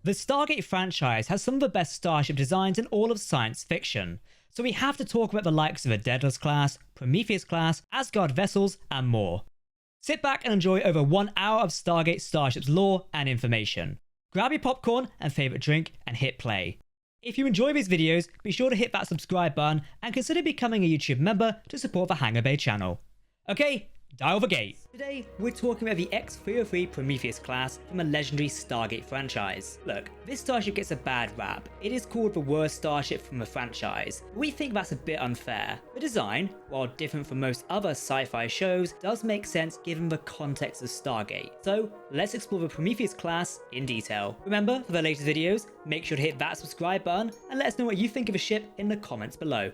The Stargate franchise has some of the best starship designs in all of science fiction, so we have to talk about the likes of the Daedalus-class, Prometheus-class, Asgard vessels, and more. Sit back and enjoy over 1 hour of Stargate Starships lore and information. Grab your popcorn and favourite drink and hit play. If you enjoy these videos, be sure to hit that subscribe button and consider becoming a YouTube member to support the Hangar Bay channel. Okay, dial the gate. Today, we're talking about the X-303 Prometheus-class from the legendary Stargate franchise. Look, this starship gets a bad rap. It is called the worst starship from the franchise, but we think that's a bit unfair. The design, while different from most other sci-fi shows, does make sense given the context of Stargate. So, let's explore the Prometheus-class in detail. Remember, for the latest videos, make sure to hit that subscribe button and let us know what you think of the ship in the comments below.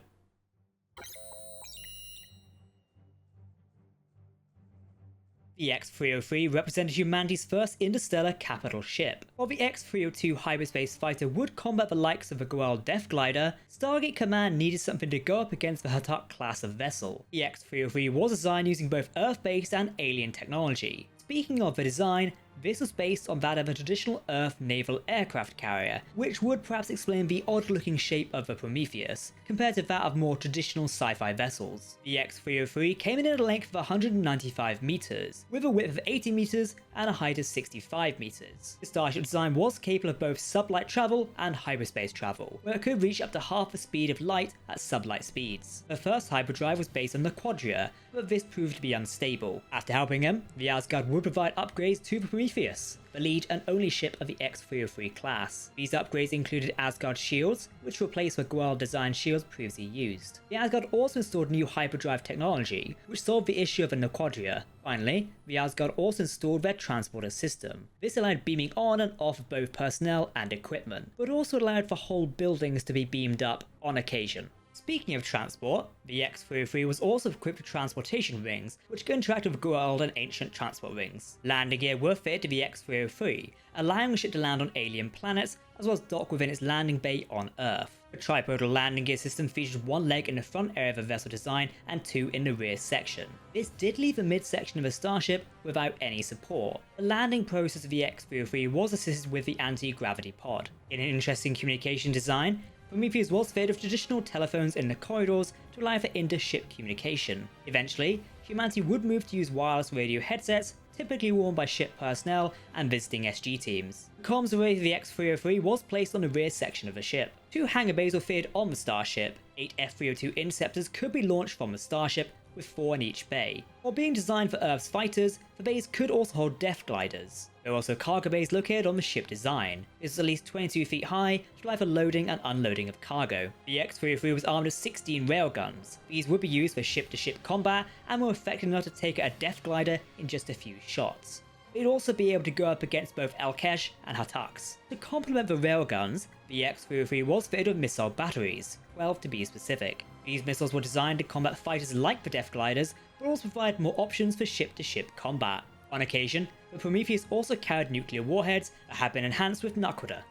The X-303 represented humanity's first interstellar capital ship. While the X-302 hyperspace fighter would combat the likes of the Goa'uld Death Glider, Stargate Command needed something to go up against the Hangar class of vessel. The X-303 was designed using both Earth-based and alien technology. Speaking of the design, this was based on that of a traditional Earth naval aircraft carrier, which would perhaps explain the odd-looking shape of the Prometheus, compared to that of more traditional sci-fi vessels. The X-303 came in at a length of 195 meters, with a width of 80 meters and a height of 65 meters. The starship design was capable of both sublight travel and hyperspace travel, where it could reach up to half the speed of light at sublight speeds. The first hyperdrive was based on the Quadria, but this proved to be unstable. After helping him, the Asgard would provide upgrades to the Prometheus, the lead and only ship of the X-303 class. These upgrades included Asgard shields, which replaced the Goa'uld designed shields previously used. The Asgard also installed new hyperdrive technology, which solved the issue of the Quadria. Finally, the Asgard also installed their transporter system. This allowed beaming on and off of both personnel and equipment, but also allowed for whole buildings to be beamed up on occasion. Speaking of transport, the X-303 was also equipped with transportation rings, which could interact with Goa'uld and ancient transport rings. Landing gear were fitted to the X-303, allowing the ship to land on alien planets, as well as dock within its landing bay on Earth. The tripodal landing gear system featured 1 leg in the front area of the vessel design and 2 in the rear section. This did leave the midsection of the starship without any support. The landing process of the X-303 was assisted with the anti-gravity pod. In an interesting communication design, Prometheus was fitted with traditional telephones in the corridors to allow for inter-ship communication. Eventually, humanity would move to use wireless radio headsets, typically worn by ship personnel and visiting SG teams. The comms array for the X-303 was placed on the rear section of the ship. 2 hangar bays were fitted on the starship. 8 F-302 interceptors could be launched from the starship, with 4 in each bay. While being designed for Earth's fighters, the bays could also hold Death Gliders. There were also cargo bays located on the ship design. This was at least 22 feet high to allow for loading and unloading of cargo. The X-303 was armed with 16 railguns. These would be used for ship-to-ship combat and were effective enough to take out a Death Glider in just a few shots. They'd also be able to go up against both Alkesh and Hataks. To complement the railguns, the X-303 was fitted with missile batteries, 12 to be specific. These missiles were designed to combat fighters like the Death Gliders, but also provide more options for ship-to-ship combat. On occasion, the Prometheus also carried nuclear warheads that had been enhanced with Naquadah.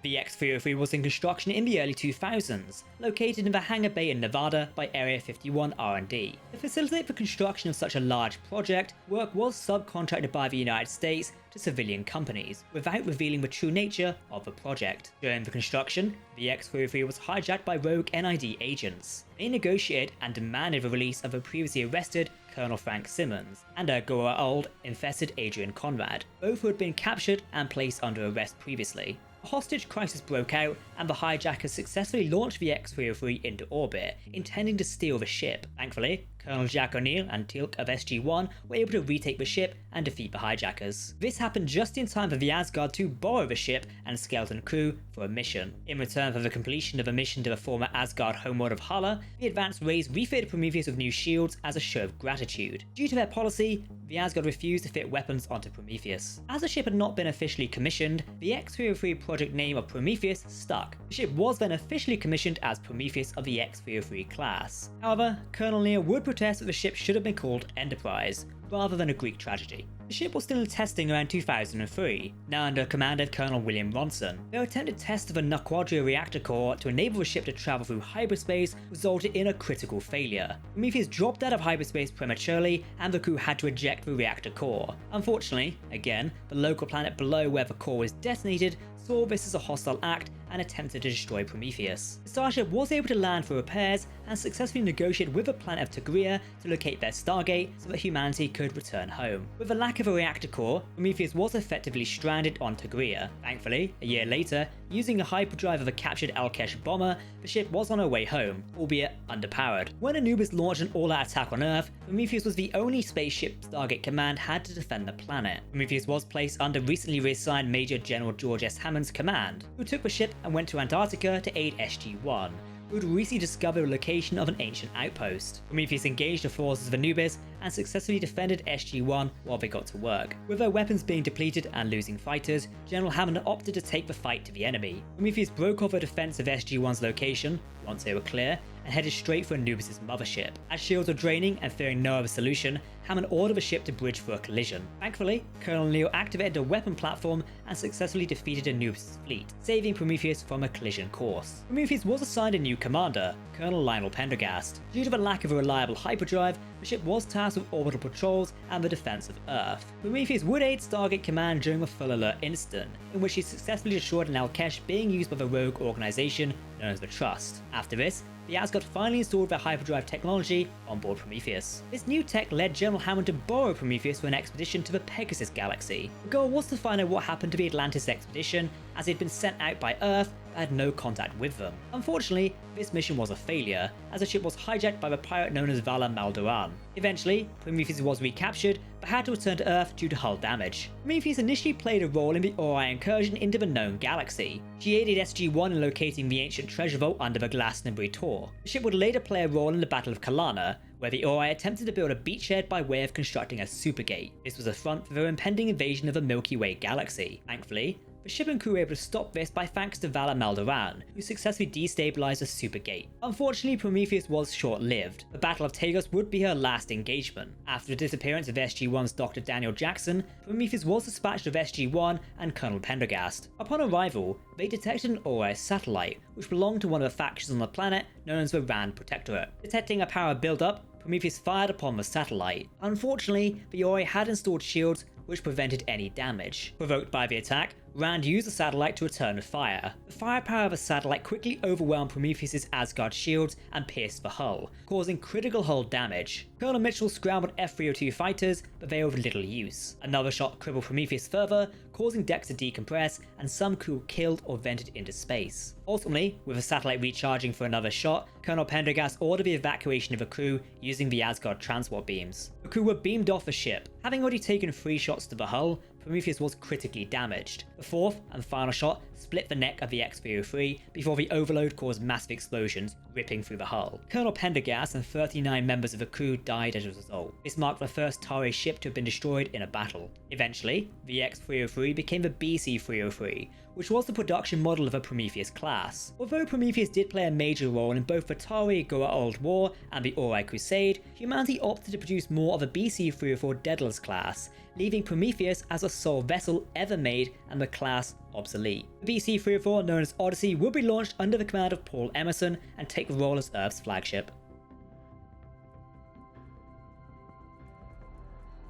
The X-303 was in construction in the early 2000s, located in the hangar bay in Nevada by Area 51 R&D. To facilitate the construction of such a large project, work was subcontracted by the United States to civilian companies, without revealing the true nature of the project. During the construction, the X-303 was hijacked by rogue NID agents. They negotiated and demanded the release of a previously arrested Colonel Frank Simmons and a Goa'uld-infested Adrian Conrad, both who had been captured and placed under arrest previously. A hostage crisis broke out, and the hijackers successfully launched the X-303 into orbit, intending to steal the ship. Thankfully, Colonel Jack O'Neill and Teal'c of SG-1 were able to retake the ship and defeat the hijackers. This happened just in time for the Asgard to borrow the ship and skeleton crew for a mission. In return for the completion of a mission to the former Asgard homeworld of Hala, the advanced race refitted Prometheus with new shields as a show of gratitude. Due to their policy, the Asgard refused to fit weapons onto Prometheus. As the ship had not been officially commissioned, the X-303 project name of Prometheus stuck. The ship was then officially commissioned as Prometheus of the X-303 class. However, Colonel Neil would protests that the ship should have been called Enterprise, rather than a Greek tragedy. The ship was still in testing around 2003, now under command of Colonel William Ronson. Their attempted test of a Naquadria reactor core to enable the ship to travel through hyperspace resulted in a critical failure. Prometheus dropped out of hyperspace prematurely, and the crew had to eject the reactor core. Unfortunately, again, the local planet below where the core was detonated saw this as a hostile act and attempted to destroy Prometheus. The Starship was able to land for repairs and successfully negotiate with the planet of Tigria to locate their Stargate so that humanity could return home. With the lack of a reactor core, Prometheus was effectively stranded on Tigria. Thankfully, a year later, using a hyperdrive of a captured Alkesh bomber, the ship was on her way home, albeit underpowered. When Anubis launched an all-out attack on Earth, Prometheus was the only spaceship Stargate Command had to defend the planet. Prometheus was placed under recently reassigned Major General George S. Hammond's command, who took the ship and went to Antarctica to aid SG-1, who had recently discovered the location of an ancient outpost. Prometheus engaged the forces of Anubis and successfully defended SG-1 while they got to work. With their weapons being depleted and losing fighters, General Hammond opted to take the fight to the enemy. Prometheus broke off a defense of SG-1's location, once they were clear, and headed straight for Anubis' mothership. As shields were draining and fearing no other solution, Hammond ordered the ship to bridge for a collision. Thankfully, Colonel Neo activated a weapon platform and successfully defeated Anubis' fleet, saving Prometheus from a collision course. Prometheus was assigned a new commander, Colonel Lionel Pendergast. Due to the lack of a reliable hyperdrive, the ship was tasked with orbital patrols and the defense of Earth. Prometheus would aid Stargate Command during the Full Alert incident, in which he successfully destroyed an Alkesh being used by the rogue organization known as the Trust. After this, the Asgard finally installed their hyperdrive technology on board Prometheus. This new tech led General Hammond to borrow Prometheus for an expedition to the Pegasus galaxy. The goal was to find out what happened to the Atlantis expedition, as it had been sent out by Earth but had no contact with them. Unfortunately, this mission was a failure, as the ship was hijacked by the pirate known as Vala Maldoran. Eventually, Prometheus was recaptured, but had to return to Earth due to hull damage. Prometheus initially played a role in the Ori incursion into the known galaxy. She aided SG-1 in locating the ancient treasure vault under the Glastonbury Tor. The ship would later play a role in the Battle of Kalana, where the Ori attempted to build a beachhead by way of constructing a supergate. This was a front for their impending invasion of the Milky Way galaxy. Thankfully, the ship and crew were able to stop this by thanks to Vala Maldoran, who successfully destabilized the supergate. Unfortunately, Prometheus was short-lived. The Battle of Tagus would be her last engagement. After the disappearance of SG-1's Dr. Daniel Jackson, Prometheus was dispatched of SG-1 and Colonel Pendergast. Upon arrival, they detected an Ori satellite, which belonged to one of the factions on the planet known as the Rand Protectorate. Detecting a power build-up, Prometheus fired upon the satellite. Unfortunately, the Ori had installed shields which prevented any damage. Provoked by the attack, Rand used the satellite to return the fire. The firepower of the satellite quickly overwhelmed Prometheus' Asgard shields and pierced the hull, causing critical hull damage. Colonel Mitchell scrambled F-302 fighters, but they were of little use. Another shot crippled Prometheus further, causing decks to decompress, and some crew killed or vented into space. Ultimately, with the satellite recharging for another shot, Colonel Pendergast ordered the evacuation of the crew using the Asgard transport beams. The crew were beamed off the ship. Having already taken 3 shots to the hull, Prometheus was critically damaged. The fourth and final shot split the neck of the X-303 before the overload caused massive explosions, ripping through the hull. Colonel Pendergast and 39 members of the crew died as a result. This marked the first Tari ship to have been destroyed in a battle. Eventually, the X-303 became the BC-303, which was the production model of the Prometheus-class. Although Prometheus did play a major role in both the Tari Goa Old War and the Ori Crusade, humanity opted to produce more of the BC-304 Daedalus-class, leaving Prometheus as the sole vessel ever made and the class obsolete. The BC-304, known as Odyssey, would be launched under the command of Paul Emerson and take the role as Earth's flagship.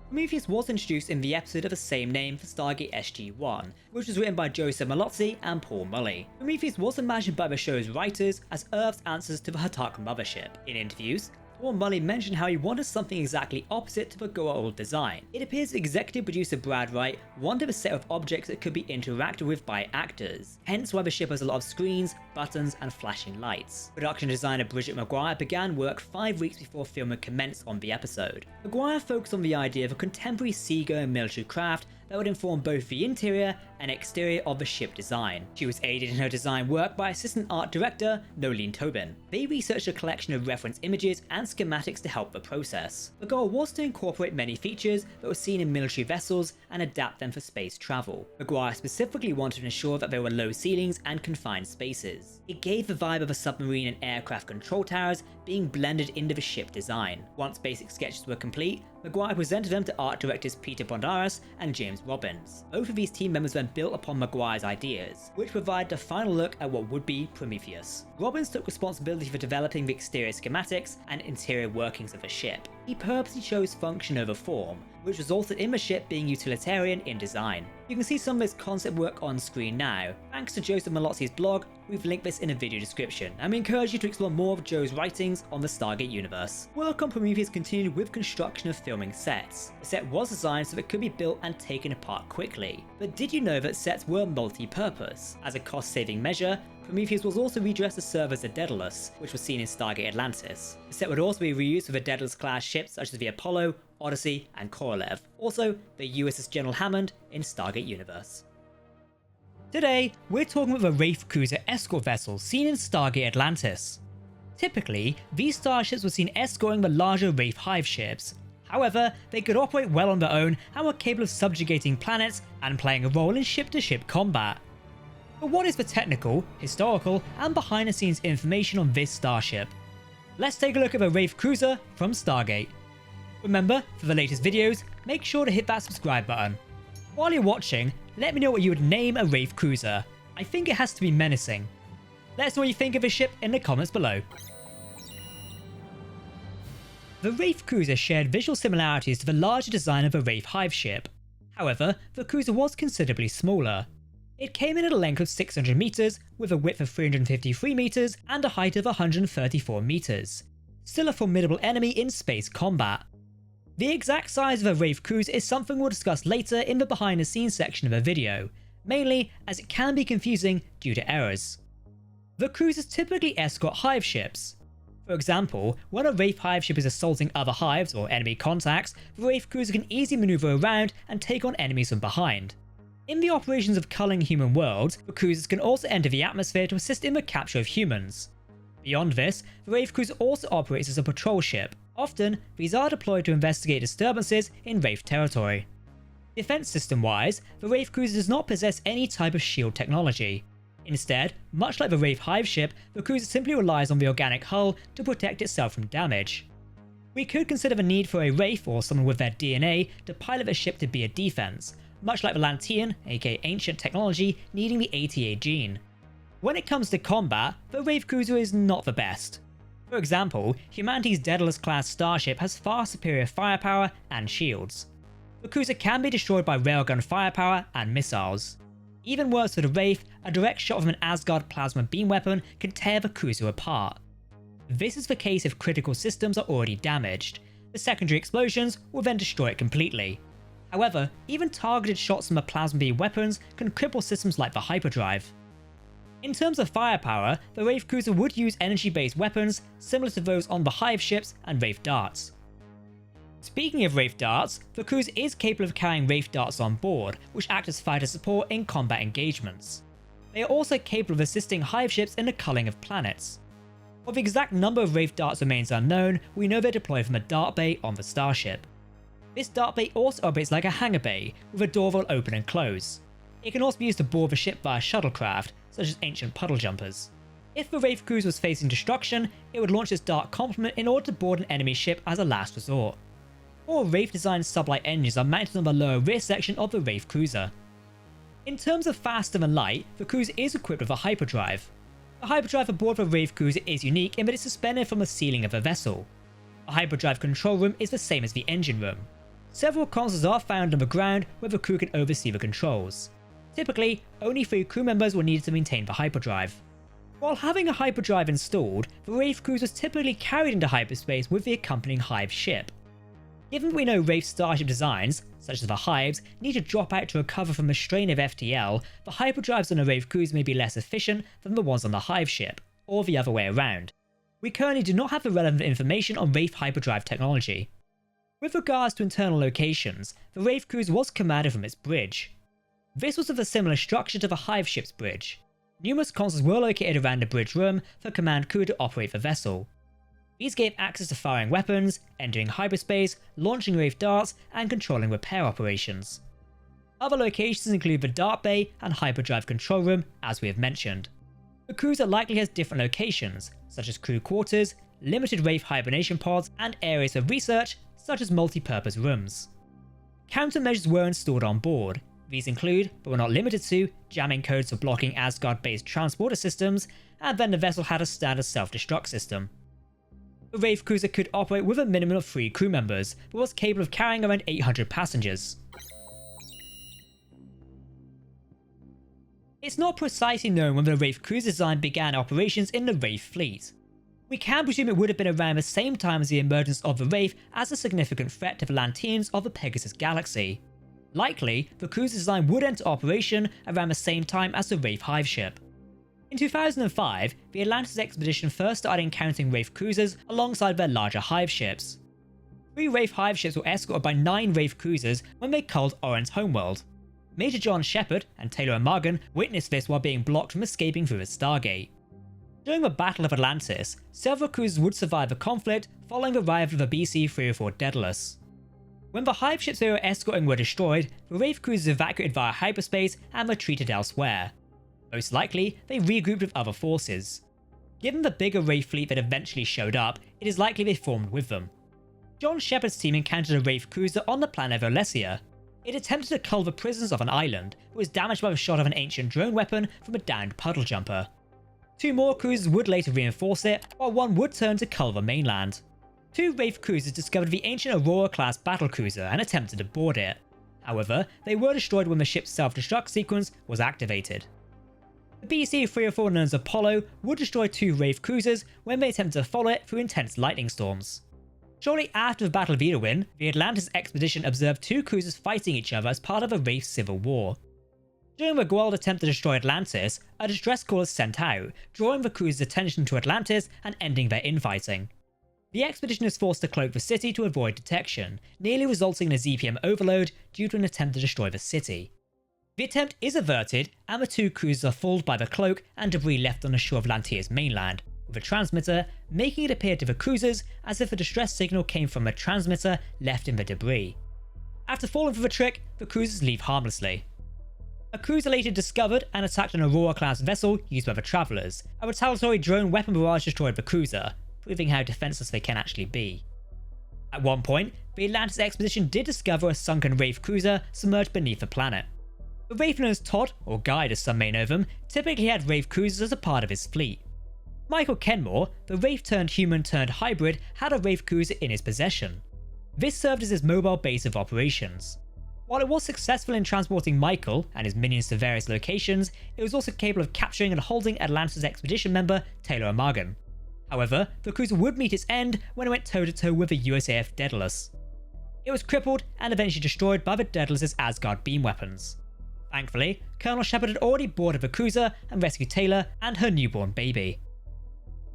Prometheus was introduced in the episode of the same name for Stargate SG-1, which was written by Joseph Malozzi and Paul Mully. Prometheus was imagined by the show's writers as Earth's answers to the Hatak mothership. In interviews, Paul Mully mentioned how he wanted something exactly opposite to the Goa Old design. It appears executive producer Brad Wright wanted a set of objects that could be interacted with by actors, hence why the ship has a lot of screens, buttons, and flashing lights. Production designer Bridget McGuire began work 5 weeks before filming commenced on the episode. McGuire focused on the idea of a contemporary seagoing military craft that would inform both the interior and exterior of the ship design. She was aided in her design work by assistant art director Nolene Tobin. They researched a collection of reference images and schematics to help the process. The goal was to incorporate many features that were seen in military vessels and adapt them for space travel. McGuire specifically wanted to ensure that there were low ceilings and confined spaces. It gave the vibe of a submarine and aircraft control towers being blended into the ship design. Once basic sketches were complete, McGuire presented them to art directors Peter Bondaris and James Robbins. Both of these team members then built upon McGuire's ideas, which provided a final look at what would be Prometheus. Robbins took responsibility for developing the exterior schematics and interior workings of the ship. He purposely chose function over form, which resulted in the ship being utilitarian in design. You can see some of his concept work on screen now. Thanks to Joseph Malozzi's blog, we've linked this in a video description, and we encourage you to explore more of Joe's writings on the Stargate universe. Work on Prometheus continued with construction of filming sets. The set was designed so that it could be built and taken apart quickly. But did you know that sets were multi-purpose? As a cost-saving measure, Prometheus was also redressed to serve as the Daedalus, which was seen in Stargate Atlantis. The set would also be reused for the Daedalus-class ships such as the Apollo, Odyssey, and Korolev. Also, the USS General Hammond in Stargate Universe. Today, we're talking about the Wraith Cruiser escort vessels seen in Stargate Atlantis. Typically, these starships were seen escorting the larger Wraith Hive ships. However, they could operate well on their own and were capable of subjugating planets and playing a role in ship-to-ship combat. But what is the technical, historical, and behind-the-scenes information on this starship? Let's take a look at the Wraith Cruiser from Stargate. Remember, for the latest videos, make sure to hit that subscribe button. While you're watching, let me know what you would name a Wraith Cruiser. I think it has to be menacing. Let us know what you think of the ship in the comments below. The Wraith Cruiser shared visual similarities to the larger design of a Wraith Hive ship. However, the cruiser was considerably smaller. It came in at a length of 600 meters, with a width of 353 meters and a height of 134 meters. Still a formidable enemy in space combat. The exact size of a Wraith Cruiser is something we'll discuss later in the behind the scenes section of the video, mainly as it can be confusing due to errors. The cruisers typically escort hive ships. For example, when a Wraith Hive ship is assaulting other hives or enemy contacts, the Wraith Cruiser can easily maneuver around and take on enemies from behind. In the operations of culling human worlds, the cruisers can also enter the atmosphere to assist in the capture of humans. Beyond this, the Wraith Cruiser also operates as a patrol ship. Often, these are deployed to investigate disturbances in Wraith territory. Defense system-wise, the Wraith Cruiser does not possess any type of shield technology. Instead, much like the Wraith Hive ship, the cruiser simply relies on the organic hull to protect itself from damage. We could consider the need for a Wraith or someone with their DNA to pilot the ship to be a defense, much like the Lantean, aka ancient technology, needing the ATA gene. When it comes to combat, the Wraith Cruiser is not the best. For example, humanity's Daedalus-class starship has far superior firepower and shields. The cruiser can be destroyed by railgun firepower and missiles. Even worse for the Wraith, a direct shot from an Asgard plasma beam weapon can tear the cruiser apart. This is the case if critical systems are already damaged. The secondary explosions will then destroy it completely. However, even targeted shots from the plasma beam weapons can cripple systems like the hyperdrive. In terms of firepower, the Wraith Cruiser would use energy-based weapons similar to those on the Hive ships and Wraith Darts. Speaking of Wraith Darts, the cruiser is capable of carrying Wraith Darts on board, which act as fighter support in combat engagements. They are also capable of assisting Hive ships in the culling of planets. While the exact number of Wraith Darts remains unknown, we know they're deployed from a dart bay on the starship. This dart bay also operates like a hangar bay, with a door that will open and close. It can also be used to board the ship via shuttlecraft, such as ancient puddle jumpers. If the Wraith Cruiser was facing destruction, it would launch its dart complement in order to board an enemy ship as a last resort. All Wraith-designed sublight engines are mounted on the lower rear section of the Wraith Cruiser. In terms of faster than light, the cruiser is equipped with a hyperdrive. The hyperdrive aboard the Wraith Cruiser is unique in that it's suspended from the ceiling of the vessel. The hyperdrive control room is the same as the engine room. Several consoles are found on the ground where the crew can oversee the controls. Typically, only 3 crew members were needed to maintain the hyperdrive. While having a hyperdrive installed, the Wraith Cruiser was typically carried into hyperspace with the accompanying Hive ship. Given that we know Wraith starship designs, such as the Hives, need to drop out to recover from the strain of FTL, the hyperdrives on a Wraith Cruiser may be less efficient than the ones on the Hive ship, or the other way around. We currently do not have the relevant information on Wraith hyperdrive technology. With regards to internal locations, the Wraith cruiser was commanded from its bridge. This was of a similar structure to the Hive ship's bridge. Numerous consoles were located around the bridge room for command crew to operate the vessel. These gave access to firing weapons, entering hyperspace, launching Wraith darts, and controlling repair operations. Other locations include the Dart Bay and Hyperdrive Control Room, as we have mentioned. The cruiser likely has different locations, such as crew quarters, limited Wraith hibernation pods, and areas for research, such as multi-purpose rooms. Countermeasures were installed on board. These include, but were not limited to, jamming codes for blocking Asgard-based transporter systems, and then the vessel had a standard self-destruct system. The Wraith cruiser could operate with a minimum of 3 crew members, but was capable of carrying around 800 passengers. It's not precisely known when the Wraith cruiser design began operations in the Wraith fleet. We can presume it would have been around the same time as the emergence of the Wraith as a significant threat to the Lanteans of the Pegasus galaxy. Likely, the cruiser design would enter operation around the same time as the Wraith Hive ship. In 2005, the Atlantis expedition first started encountering Wraith cruisers alongside their larger Hive ships. 3 Wraith Hive ships were escorted by 9 Wraith cruisers when they culled Oren's homeworld. Major John Shepard and Taylor O'Margan witnessed this while being blocked from escaping through the Stargate. During the Battle of Atlantis, several cruisers would survive the conflict following the arrival of the BC-304 Daedalus. When the Hive ships they were escorting were destroyed, the Wraith cruisers evacuated via hyperspace and retreated elsewhere. Most likely, they regrouped with other forces. Given the bigger Wraith fleet that eventually showed up, it is likely they formed with them. John Shepard's team encountered a Wraith cruiser on the planet Valesia. It attempted to cull the prisoners of an island, but was damaged by the shot of an ancient drone weapon from a downed puddle jumper. 2 more cruisers would later reinforce it, while 1 would turn to cull the mainland. 2 Wraith cruisers discovered the ancient Aurora-class battlecruiser and attempted to board it. However, they were destroyed when the ship's self-destruct sequence was activated. The BC-304 known as Apollo would destroy 2 Wraith cruisers when they attempted to follow it through intense lightning storms. Shortly after the Battle of Edwin, the Atlantis expedition observed 2 cruisers fighting each other as part of a Wraith civil war. During the Goa'uld attempt to destroy Atlantis, a distress call is sent out, drawing the cruisers' attention to Atlantis and ending their infighting. The expedition is forced to cloak the city to avoid detection, nearly resulting in a ZPM overload due to an attempt to destroy the city. The attempt is averted, and the 2 cruisers are fooled by the cloak and debris left on the shore of Lantia's mainland, with a transmitter making it appear to the cruisers as if a distress signal came from a transmitter left in the debris. After falling for the trick, the cruisers leave harmlessly. A cruiser later discovered and attacked an Aurora-class vessel used by the Travelers. A retaliatory drone weapon barrage destroyed the cruiser, proving how defenseless they can actually be. At one point, the Atlantis expedition did discover a sunken Wraith cruiser submerged beneath the planet. The Wraith known as Todd, or Guide as some may know them, typically had Wraith cruisers as a part of his fleet. Michael Kenmore, the Wraith-turned-human-turned-hybrid, had a Wraith cruiser in his possession. This served as his mobile base of operations. While it was successful in transporting Michael and his minions to various locations, it was also capable of capturing and holding Atlantis expedition member Taylor O'Margan. However, the cruiser would meet its end when it went toe-to-toe with the USAF Daedalus. It was crippled and eventually destroyed by the Daedalus' Asgard beam weapons. Thankfully, Colonel Shepard had already boarded the cruiser and rescued Taylor and her newborn baby.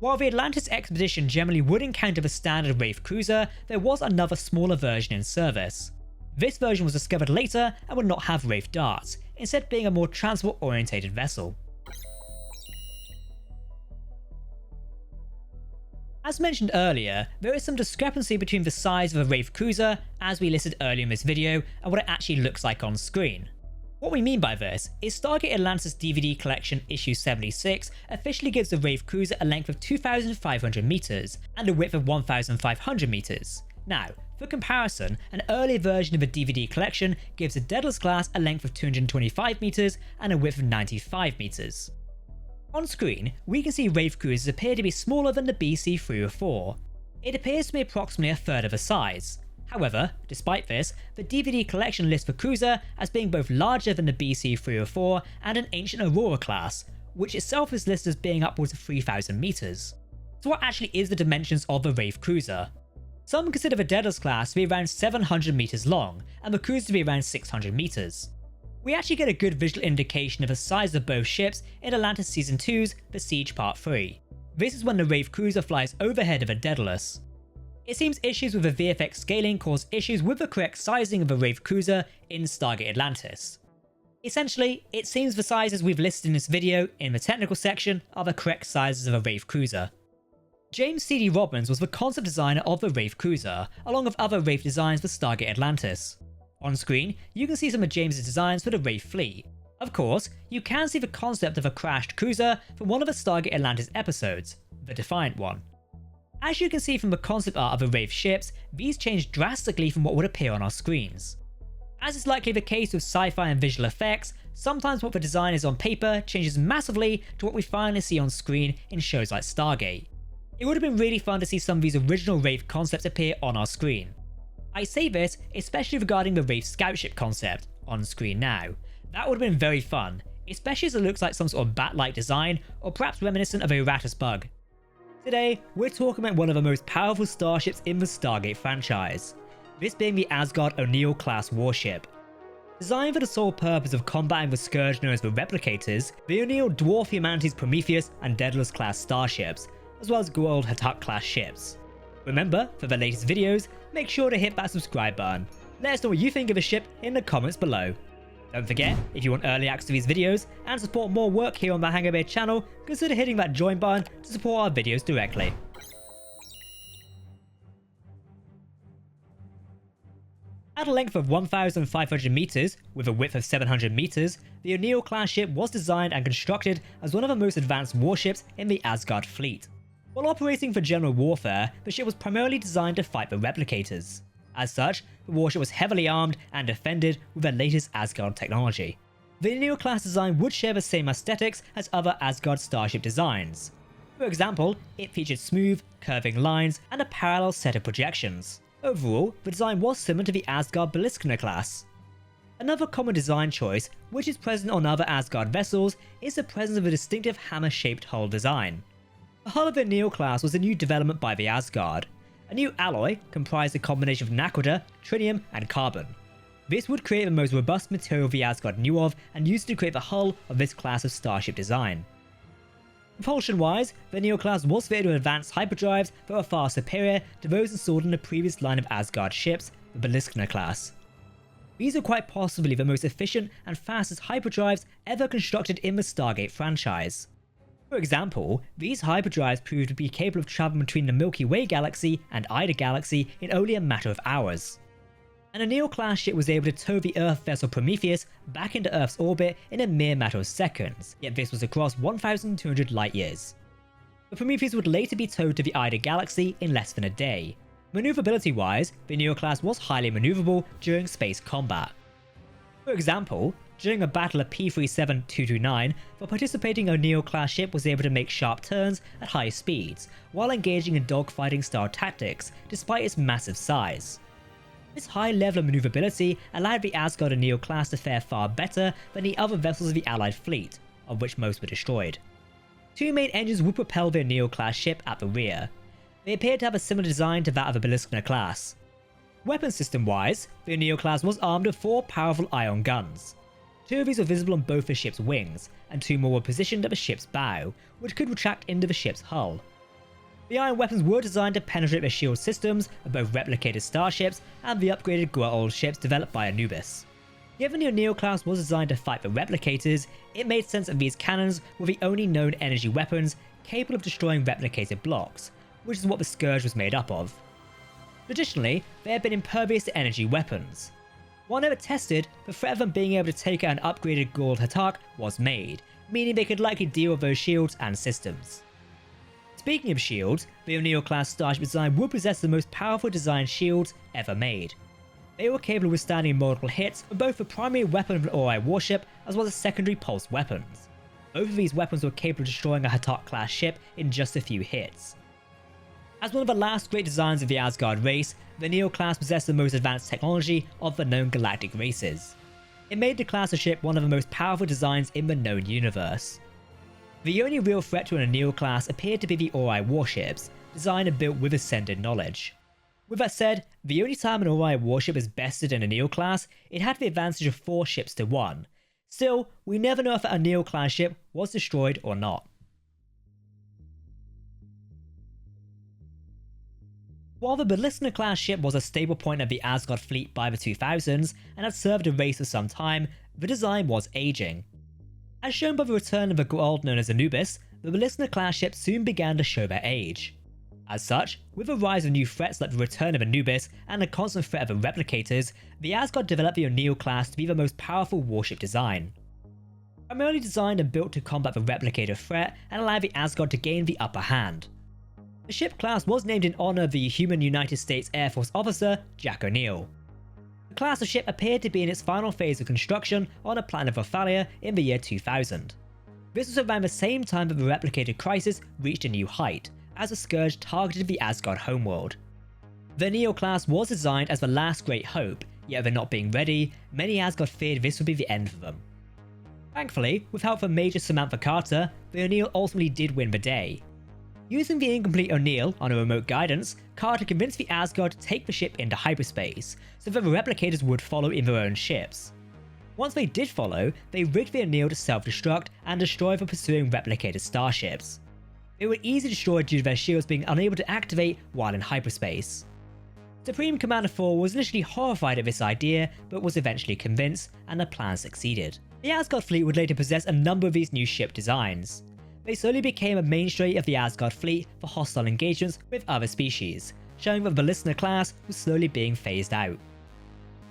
While the Atlantis expedition generally would encounter the standard Wraith cruiser, there was another smaller version in service. This version was discovered later and would not have Wraith darts, instead being a more transport-orientated vessel. As mentioned earlier, there is some discrepancy between the size of a Wraith cruiser, as we listed earlier in this video, and what it actually looks like on screen. What we mean by this is Stargate Atlantis DVD Collection Issue 76 officially gives the Wraith cruiser a length of 2,500 meters and a width of 1,500 meters. Now, for comparison, an earlier version of the DVD collection gives the Daedalus-class a length of 225 meters and a width of 95 meters. On screen, we can see Wraith cruisers appear to be smaller than the BC-304. It appears to be approximately a third of the size. However, despite this, the DVD collection lists the cruiser as being both larger than the BC-304 and an ancient Aurora class, which itself is listed as being upwards of 3,000 meters. So what actually is the dimensions of the Wraith cruiser? Some consider the Daedalus-class to be around 700 meters long, and the cruiser to be around 600 meters. We actually get a good visual indication of the size of both ships in Atlantis Season 2's The Siege Part 3. This is when the Wraith cruiser flies overhead of a Daedalus. It seems issues with the VFX scaling caused issues with the correct sizing of a Wraith cruiser in Stargate Atlantis. Essentially, it seems the sizes we've listed in this video in the technical section are the correct sizes of a Wraith cruiser. James C.D. Robbins was the concept designer of the Wraith cruiser, along with other Wraith designs for Stargate Atlantis. On screen, you can see some of James's designs for the Wraith fleet. Of course, you can see the concept of a crashed cruiser from one of the Stargate Atlantis episodes, the Defiant one. As you can see from the concept art of the Wraith ships, these change drastically from what would appear on our screens. As is likely the case with sci-fi and visual effects, sometimes what the design is on paper changes massively to what we finally see on screen in shows like Stargate. It would have been really fun to see some of these original Wraith concepts appear on our screen. I say this especially regarding the Wraith scoutship concept, on screen now. That would have been very fun, especially as it looks like some sort of bat-like design, or perhaps reminiscent of a Ratus bug. Today, we're talking about one of the most powerful starships in the Stargate franchise, this being the Asgard O'Neill-class warship. Designed for the sole purpose of combating the scourge known as the Replicators, the O'Neill dwarf humanity's Prometheus and Daedalus-class starships, as well as Goa'uld Hatak-class ships. Remember, for the latest videos, make sure to hit that subscribe button. Let us know what you think of the ship in the comments below. Don't forget, if you want early access to these videos and support more work here on the Hangar channel, consider hitting that join button to support our videos directly. At a length of 1,500 meters, with a width of 700 meters, the O'Neill-class ship was designed and constructed as one of the most advanced warships in the Asgard fleet. While operating for general warfare, the ship was primarily designed to fight the Replicators. As such, the warship was heavily armed and defended with the latest Asgard technology. The O'Neill-class design would share the same aesthetics as other Asgard starship designs. For example, it featured smooth, curving lines and a parallel set of projections. Overall, the design was similar to the Asgard class. Another common design choice, which is present on other Asgard vessels, is the presence of a distinctive hammer-shaped hull design. The hull of the O'Neill class was a new development by the Asgard. A new alloy comprised a combination of naquadah, tritium, and carbon. This would create the most robust material the Asgard knew of and used to create the hull of this class of starship design. Propulsion-wise, the O'Neill class was fitted with advanced hyperdrives that were far superior to those installed in the previous line of Asgard ships, the class. These are quite possibly the most efficient and fastest hyperdrives ever constructed in the Stargate franchise. For example, these hyperdrives proved to be capable of traveling between the Milky Way galaxy and Ida galaxy in only a matter of hours. An O'Neill-class ship was able to tow the Earth vessel Prometheus back into Earth's orbit in a mere matter of seconds, yet this was across 1,200 light-years. The Prometheus would later be towed to the Ida galaxy in less than a day. Maneuverability-wise, the O'Neill-class was highly maneuverable during space combat. For example, during a battle of P-37-229, the participating O'Neill-class ship was able to make sharp turns at high speeds, while engaging in dogfighting-style tactics, despite its massive size. This high level of maneuverability allowed the Asgard O'Neill class to fare far better than the other vessels of the Allied fleet, of which most were destroyed. Two main engines would propel the O'Neill class ship at the rear. They appeared to have a similar design to that of the class. Weapon system wise, the O'Neill class was armed with 4 powerful ion guns. 2 of these were visible on both the ship's wings, and 2 more were positioned at the ship's bow, which could retract into the ship's hull. The iron weapons were designed to penetrate the shield systems of both replicated starships and the upgraded Goa'uld ships developed by Anubis. Given the O'Neill class was designed to fight the replicators, it made sense that these cannons were the only known energy weapons capable of destroying replicated blocks, which is what the Scourge was made up of. Traditionally, they had been impervious to energy weapons. While never tested, the threat of them being able to take out an upgraded Goa'uld Hatak was made, meaning they could likely deal with those shields and systems. Speaking of shields, the O'Neill-class starship design would possess the most powerful designed shields ever made. They were capable of withstanding multiple hits from both the primary weapon of an Ori warship as well as secondary pulse weapons. Both of these weapons were capable of destroying a Hatak-class ship in just a few hits. As one of the last great designs of the Asgard race, the O'Neill class possessed the most advanced technology of the known galactic races. It made the class of ship one of the most powerful designs in the known universe. The only real threat to an O'Neill class appeared to be the Ori warships, designed and built with ascended knowledge. With that said, the only time an Ori warship is bested in an O'Neill class, it had the advantage of 4 ships to 1. Still, we never know if an O'Neill class ship was destroyed or not. While the Ballista-class ship was a stable point of the Asgard fleet by the 2000s and had served the race for some time, the design was aging. As shown by the return of a world known as Anubis, the Ballista-class ships soon began to show their age. As such, with the rise of new threats like the return of Anubis and the constant threat of the replicators, the Asgard developed the O'Neill-class to be the most powerful warship design. Primarily designed and built to combat the replicator threat and allow the Asgard to gain the upper hand. The ship class was named in honor of the human United States Air Force officer Jack O'Neill. The class of ship appeared to be in its final phase of construction on the planet of Othalia in the year 2000. This was around the same time that the replicator crisis reached a new height, as the Scourge targeted the Asgard homeworld. The O'Neill class was designed as the last great hope, yet with it not being ready, many Asgard feared this would be the end for them. Thankfully, with help from Major Samantha Carter, the O'Neill ultimately did win the day. Using the incomplete O'Neill on a remote guidance, Carter convinced the Asgard to take the ship into hyperspace, so that the replicators would follow in their own ships. Once they did follow, they rigged the O'Neill to self-destruct and destroy the pursuing replicator starships. They were easily destroyed due to their shields being unable to activate while in hyperspace. Supreme Commander 4 was initially horrified at this idea, but was eventually convinced, and the plan succeeded. The Asgard fleet would later possess a number of these new ship designs. They slowly became a mainstay of the Asgard fleet for hostile engagements with other species, showing that the Ballista-class was slowly being phased out.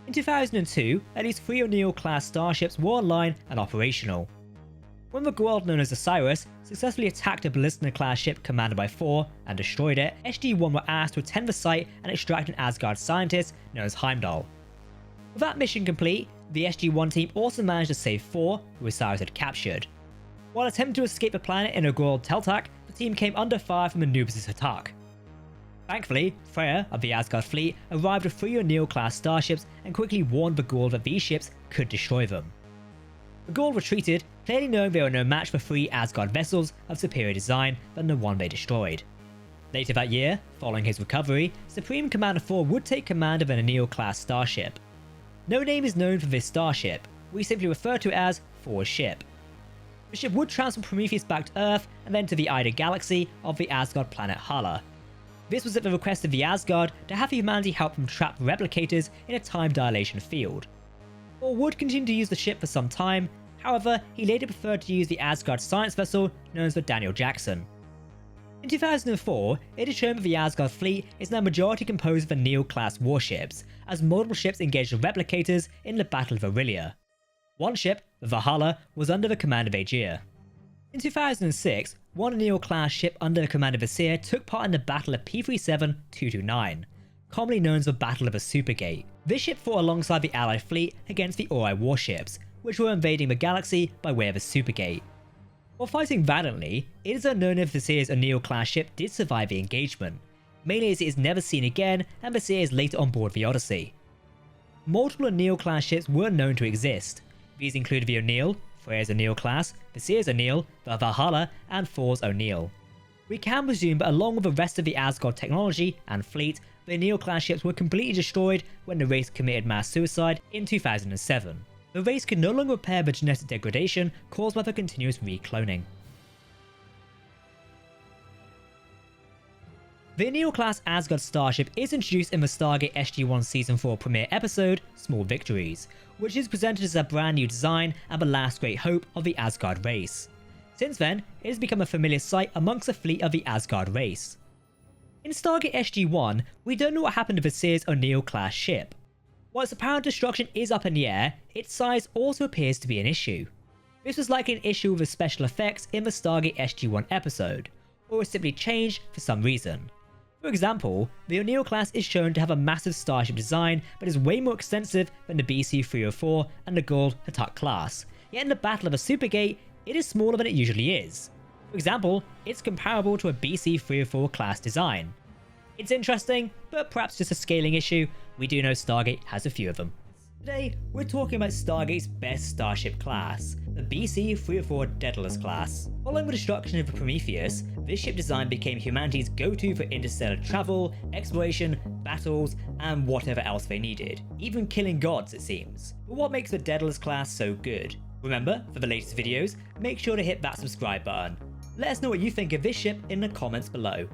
In 2002, at least 3 O'Neill-class starships were online and operational. When the world known as Osiris successfully attacked a Ballista-class ship commanded by 4 and destroyed it, SG-1 were asked to attend the site and extract an Asgard scientist known as Heimdall. With that mission complete, the SG-1 team also managed to save 4 who Osiris had captured. While attempting to escape the planet in a Goa'uld Teltak, the team came under fire from Anubis' attack. Thankfully, Freya of the Asgard fleet arrived with 3 O'Neill-class starships and quickly warned the Goa'uld that these ships could destroy them. The Goa'uld retreated, clearly knowing they were no match for 3 Asgard vessels of superior design than the one they destroyed. Later that year, following his recovery, Supreme Commander 4 would take command of an O'Neill-class starship. No name is known for this starship, we simply refer to it as 4's ship. The ship would transport Prometheus back to Earth and then to the Ida galaxy of the Asgard planet Hala. This was at the request of the Asgard to have humanity help them trap replicators in a time dilation field. Thor would continue to use the ship for some time, however, he later preferred to use the Asgard science vessel known as the Daniel Jackson. In 2004, it is shown that the Asgard fleet is now majority composed of O'Neill-class warships, as multiple ships engaged the replicators in the Battle of Aurelia. One ship, the Valhalla, was under the command of Aegir. In 2006, one O'Neill-class ship under the command of Visir took part in the Battle of P-37-229, commonly known as the Battle of the Supergate. This ship fought alongside the Allied fleet against the Ori warships, which were invading the galaxy by way of the Supergate. While fighting valiantly, it is unknown if Visir's O'Neill-class ship did survive the engagement, mainly as it is never seen again and Visir is later on board the Odyssey. Multiple O'Neill-class ships were known to exist. These included the O'Neill, Freya's O'Neill-class, Visir's O'Neill, the Valhalla, and Thor's O'Neill. We can presume that along with the rest of the Asgard technology and fleet, the O'Neill-class ships were completely destroyed when the race committed mass suicide in 2007. The race could no longer repair the genetic degradation caused by the continuous recloning. The O'Neill-class Asgard starship is introduced in the Stargate SG-1 Season 4 premiere episode, Small Victories, which is presented as a brand new design and the last great hope of the Asgard race. Since then, it has become a familiar sight amongst the fleet of the Asgard race. In Stargate SG-1, we don't know what happened to Visir's O'Neill-class ship. While its apparent destruction is up in the air, its size also appears to be an issue. This was likely an issue with the special effects in the Stargate SG-1 episode, or was simply changed for some reason. For example, the O'Neill-class is shown to have a massive starship design but is way more extensive than the BC-304 and the Goa'uld Teltak-class, yet in the Battle of the Supergate, it is smaller than it usually is. For example, it's comparable to a BC-304 class design. It's interesting, but perhaps just a scaling issue. We do know Stargate has a few of them. Today, we're talking about Stargate's best starship class, the BC-304 Daedalus-class. Following the destruction of Prometheus, this ship design became humanity's go-to for interstellar travel, exploration, battles, and whatever else they needed. Even killing gods, it seems. But what makes the Daedalus-class so good? Remember, for the latest videos, make sure to hit that subscribe button. Let us know what you think of this ship in the comments below.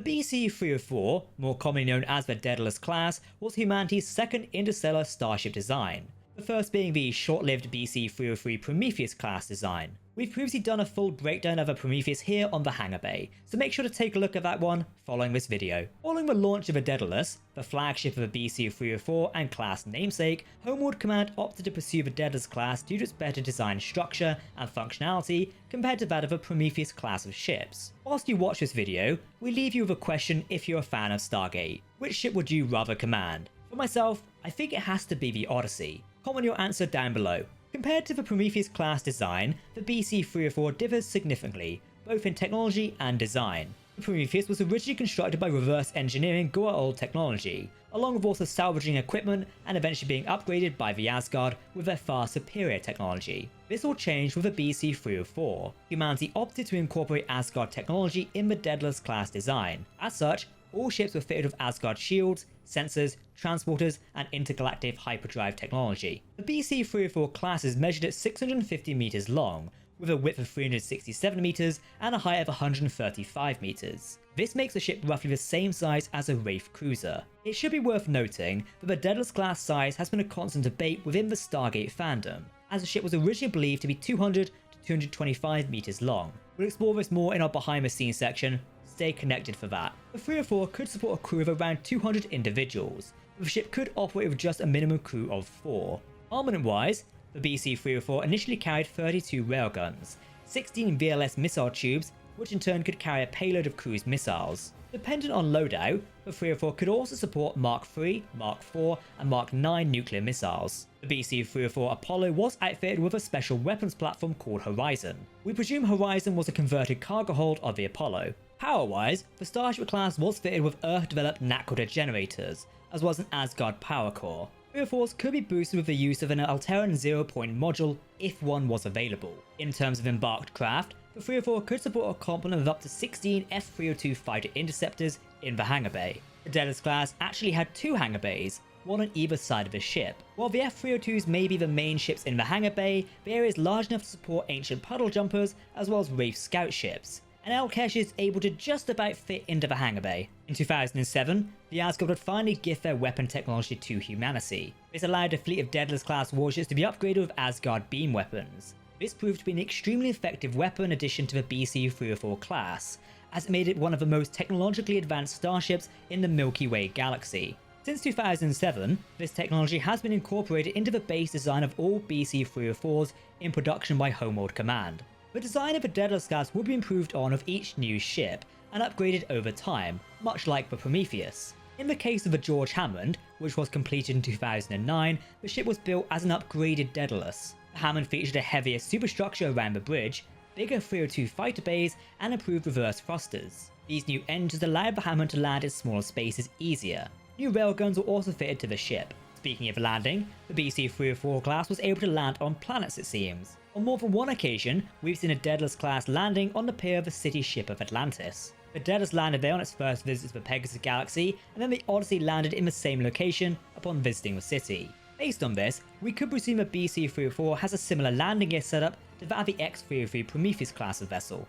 The BC-304, more commonly known as the Daedalus-class, was humanity's second interstellar starship design, the first being the short-lived BC-303 Prometheus-class design. We've previously done a full breakdown of a Prometheus here on the Hangar Bay, so make sure to take a look at that one following this video. Following the launch of the Daedalus, the flagship of the BC-304 and class namesake, Homeworld Command opted to pursue the Daedalus class due to its better design structure and functionality compared to that of the Prometheus class of ships. Whilst you watch this video, we leave you with a question if you're a fan of Stargate. Which ship would you rather command? For myself, I think it has to be the Odyssey. Comment your answer down below. Compared to the Prometheus class design, the BC-304 differs significantly, both in technology and design. The Prometheus was originally constructed by reverse engineering Goa'uld technology, along with also salvaging equipment and eventually being upgraded by the Asgard with their far superior technology. This all changed with the BC-304. Humanity opted to incorporate Asgard technology in the Daedalus class design. As such, all ships were fitted with Asgard shields, sensors, transporters, and intergalactic hyperdrive technology. The BC-304 class is measured at 650 meters long, with a width of 367 meters and a height of 135 meters. This makes the ship roughly the same size as a Wraith cruiser. It should be worth noting that the Daedalus class size has been a constant debate within the Stargate fandom, as the ship was originally believed to be 200 to 225 meters long. We'll explore this more in our behind the scenes section. Stay connected for that. The 304 could support a crew of around 200 individuals, but the ship could operate with just a minimum crew of 4. Armament-wise, the BC-304 initially carried 32 railguns, 16 VLS missile tubes, which in turn could carry a payload of cruise missiles. Dependent on loadout, the 304 could also support Mark III, Mark IV, and Mark IX nuclear missiles. The BC-304 Apollo was outfitted with a special weapons platform called Horizon. We presume Horizon was a converted cargo hold of the Apollo. Power-wise, the Starship class was fitted with Earth-developed Nakoda generators, as well as an Asgard power core. 304s could be boosted with the use of an Alteran 0-point module if one was available. In terms of embarked craft, the 304 could support a complement of up to 16 F-302 fighter interceptors in the hangar bay. The Daedalus class actually had 2 hangar bays, one on either side of the ship. While the F-302s may be the main ships in the hangar bay, the area is large enough to support ancient puddle jumpers as well as Wraith scout ships, and Elkesh is able to just about fit into the hangar bay. In 2007, the Asgard would finally gift their weapon technology to humanity. This allowed a fleet of Daedalus-class warships to be upgraded with Asgard beam weapons. This proved to be an extremely effective weapon addition to the BC-304 class, as it made it one of the most technologically advanced starships in the Milky Way galaxy. Since 2007, this technology has been incorporated into the base design of all BC-304s in production by Homeworld Command. The design of the Daedalus class would be improved on with each new ship and upgraded over time, much like the Prometheus. In the case of the George Hammond, which was completed in 2009, the ship was built as an upgraded Daedalus. The Hammond featured a heavier superstructure around the bridge, bigger 302 fighter bays, and improved reverse thrusters. These new engines allowed the Hammond to land in smaller spaces easier. New railguns were also fitted to the ship. Speaking of landing, the BC-304 class was able to land on planets, it seems. On more than one occasion, we've seen a Daedalus class landing on the pier of the city ship of Atlantis. The Daedalus landed there on its first visit to the Pegasus galaxy, and then the Odyssey landed in the same location upon visiting the city. Based on this, we could presume a BC-304 has a similar landing gear setup to that of the X-303 Prometheus class of vessel.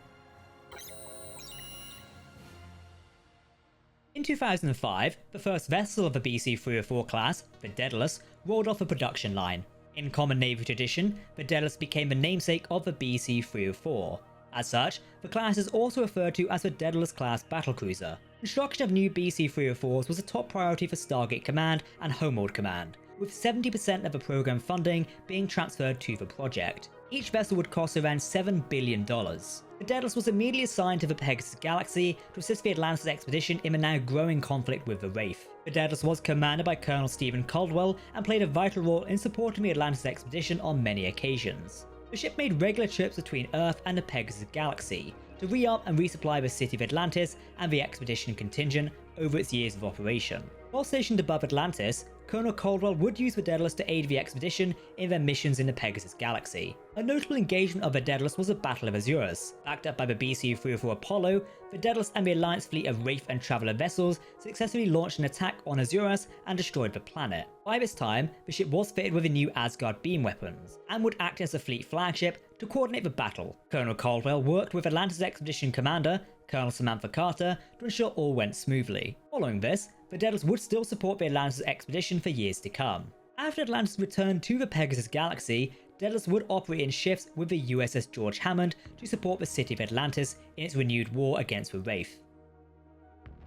In 2005, the first vessel of the BC-304 class, the Daedalus, rolled off the production line. In common Navy tradition, the Daedalus became the namesake of the BC-304. As such, the class is also referred to as the Daedalus-class battlecruiser. Construction of new BC-304s was a top priority for Stargate Command and Homeworld Command, with 70% of the program funding being transferred to the project. Each vessel would cost around $7 billion. The Daedalus was immediately assigned to the Pegasus galaxy to assist the Atlantis expedition in the now growing conflict with the Wraith. The Daedalus was commanded by Colonel Stephen Caldwell and played a vital role in supporting the Atlantis expedition on many occasions. The ship made regular trips between Earth and the Pegasus galaxy to re-up and resupply the city of Atlantis and the expedition contingent over its years of operation. While stationed above Atlantis, Colonel Caldwell would use the Daedalus to aid the expedition in their missions in the Pegasus galaxy. A notable engagement of the Daedalus was the Battle of Azurus. Backed up by the BC-304 Apollo, the Daedalus and the Alliance fleet of Wraith and Traveller vessels successfully launched an attack on Azurus and destroyed the planet. By this time, the ship was fitted with the new Asgard beam weapons, and would act as a fleet flagship to coordinate the battle. Colonel Caldwell worked with Atlantis Expedition Commander Colonel Samantha Carter to ensure all went smoothly. Following this, the Daedalus would still support the Atlantis expedition for years to come. After Atlantis returned to the Pegasus Galaxy, Daedalus would operate in shifts with the USS George Hammond to support the city of Atlantis in its renewed war against the Wraith.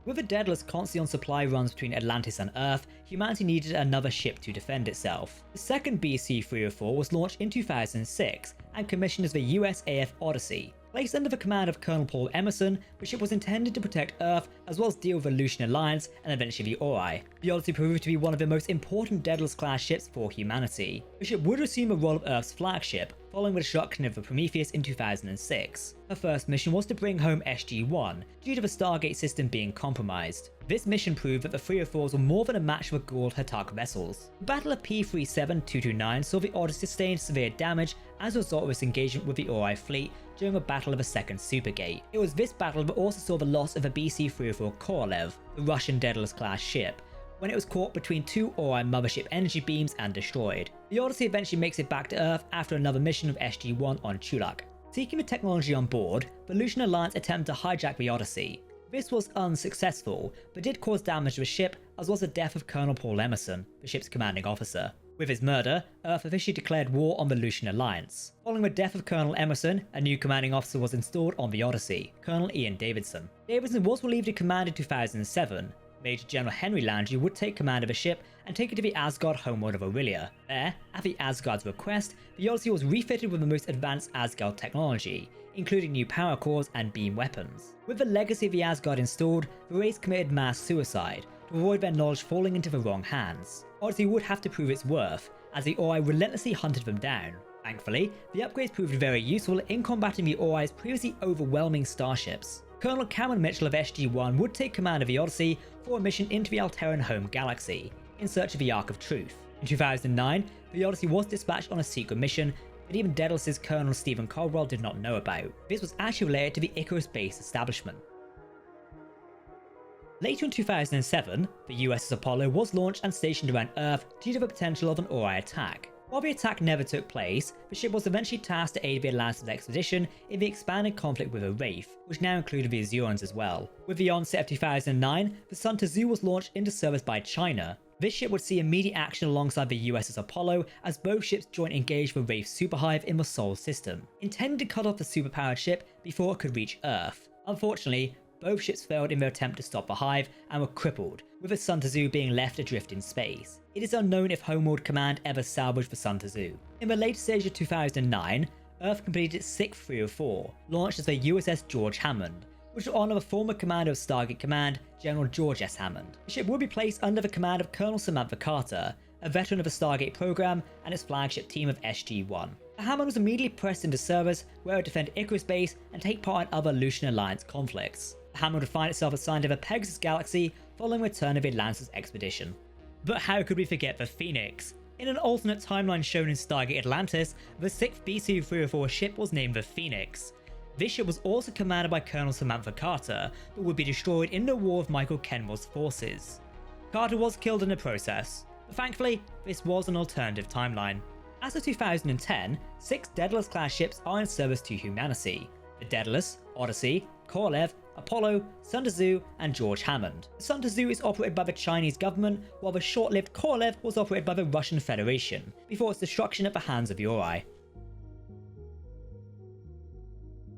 With the Daedalus constantly on supply runs between Atlantis and Earth, humanity needed another ship to defend itself. The second BC-304 was launched in 2006 and commissioned as the USAF Odyssey. Placed under the command of Colonel Paul Emerson, the ship was intended to protect Earth as well as deal with the Aleutian Alliance and eventually the Ori. The Odyssey proved to be one of the most important Daedalus-class ships for humanity. The ship would assume the role of Earth's flagship, following the destruction of the Prometheus in 2006. Her first mission was to bring home SG-1, due to the Stargate system being compromised. This mission proved that the 304s were more than a match for Gould Hatak vessels. The Battle of P-37229 saw the Odyssey sustain severe damage as a result of its engagement with the Ori fleet during the Battle of the Second Supergate. It was this battle that also saw the loss of the BC-304 Korolev, the Russian Daedalus-class ship, when it was caught between two Ori mothership energy beams and destroyed. The Odyssey eventually makes it back to Earth after another mission of SG-1 on Chulak. Seeking the technology on board, the Aleutian Alliance attempted to hijack the Odyssey. This was unsuccessful, but did cause damage to the ship as well as the death of Colonel Paul Emerson, the ship's commanding officer. With his murder, Earth officially declared war on the Aleutian Alliance. Following the death of Colonel Emerson, a new commanding officer was installed on the Odyssey, Colonel Ian Davidson. Davidson was relieved of command in 2007. Major General Henry Landry would take command of the ship and take it to the Asgard homeworld of Aurelia. There, at the Asgard's request, the Odyssey was refitted with the most advanced Asgard technology, including new power cores and beam weapons. With the legacy of the Asgard installed, the race committed mass suicide to avoid their knowledge falling into the wrong hands. Odyssey would have to prove its worth, as the Ori relentlessly hunted them down. Thankfully, the upgrades proved very useful in combating the Ori's previously overwhelming starships. Colonel Cameron Mitchell of SG-1 would take command of the Odyssey for a mission into the Alteran home galaxy, in search of the Ark of Truth. In 2009, the Odyssey was dispatched on a secret mission that even Daedalus' Colonel Stephen Caldwell did not know about. This was actually related to the Icarus base establishment. Later in 2007, the USS Apollo was launched and stationed around Earth due to the potential of an Ori attack. While the attack never took place, the ship was eventually tasked to aid the Atlantis expedition in the expanded conflict with the Wraith, which now included the Azurans as well. With the onset of 2009, the Sun Tzu was launched into service by China. This ship would see immediate action alongside the USS Apollo as both ships joined engaged the Wraith superhive in the Sol system, intending to cut off the superpowered ship before it could reach Earth. Unfortunately, both ships failed in their attempt to stop the hive and were crippled, with the Sun Tzu being left adrift in space. It is unknown if Homeworld Command ever salvaged the Sun Tzu. In the later stage of 2009, Earth completed its 6th 304, launched as the USS George Hammond, which will honour the former commander of Stargate Command, General George S. Hammond. The ship would be placed under the command of Colonel Samantha Carter, a veteran of the Stargate program and its flagship team of SG-1. The Hammond was immediately pressed into service, where it would defend Icarus base and take part in other Aleutian Alliance conflicts. The Hammond would find itself assigned to the Pegasus Galaxy following return of the Atlantis expedition. But how could we forget the Phoenix? In an alternate timeline shown in Stargate Atlantis, the 6th BC-304 ship was named the Phoenix. This ship was also commanded by Colonel Samantha Carter, but would be destroyed in the war of Michael Kenmore's forces. Carter was killed in the process, but thankfully, this was an alternative timeline. As of 2010, 6 Daedalus-class ships are in service to humanity: the Daedalus, Odyssey, Korolev, Apollo, Sun Tzu, and George Hammond. The Sun Tzu is operated by the Chinese government, while the short-lived Korolev was operated by the Russian Federation, before its destruction at the hands of the Ori.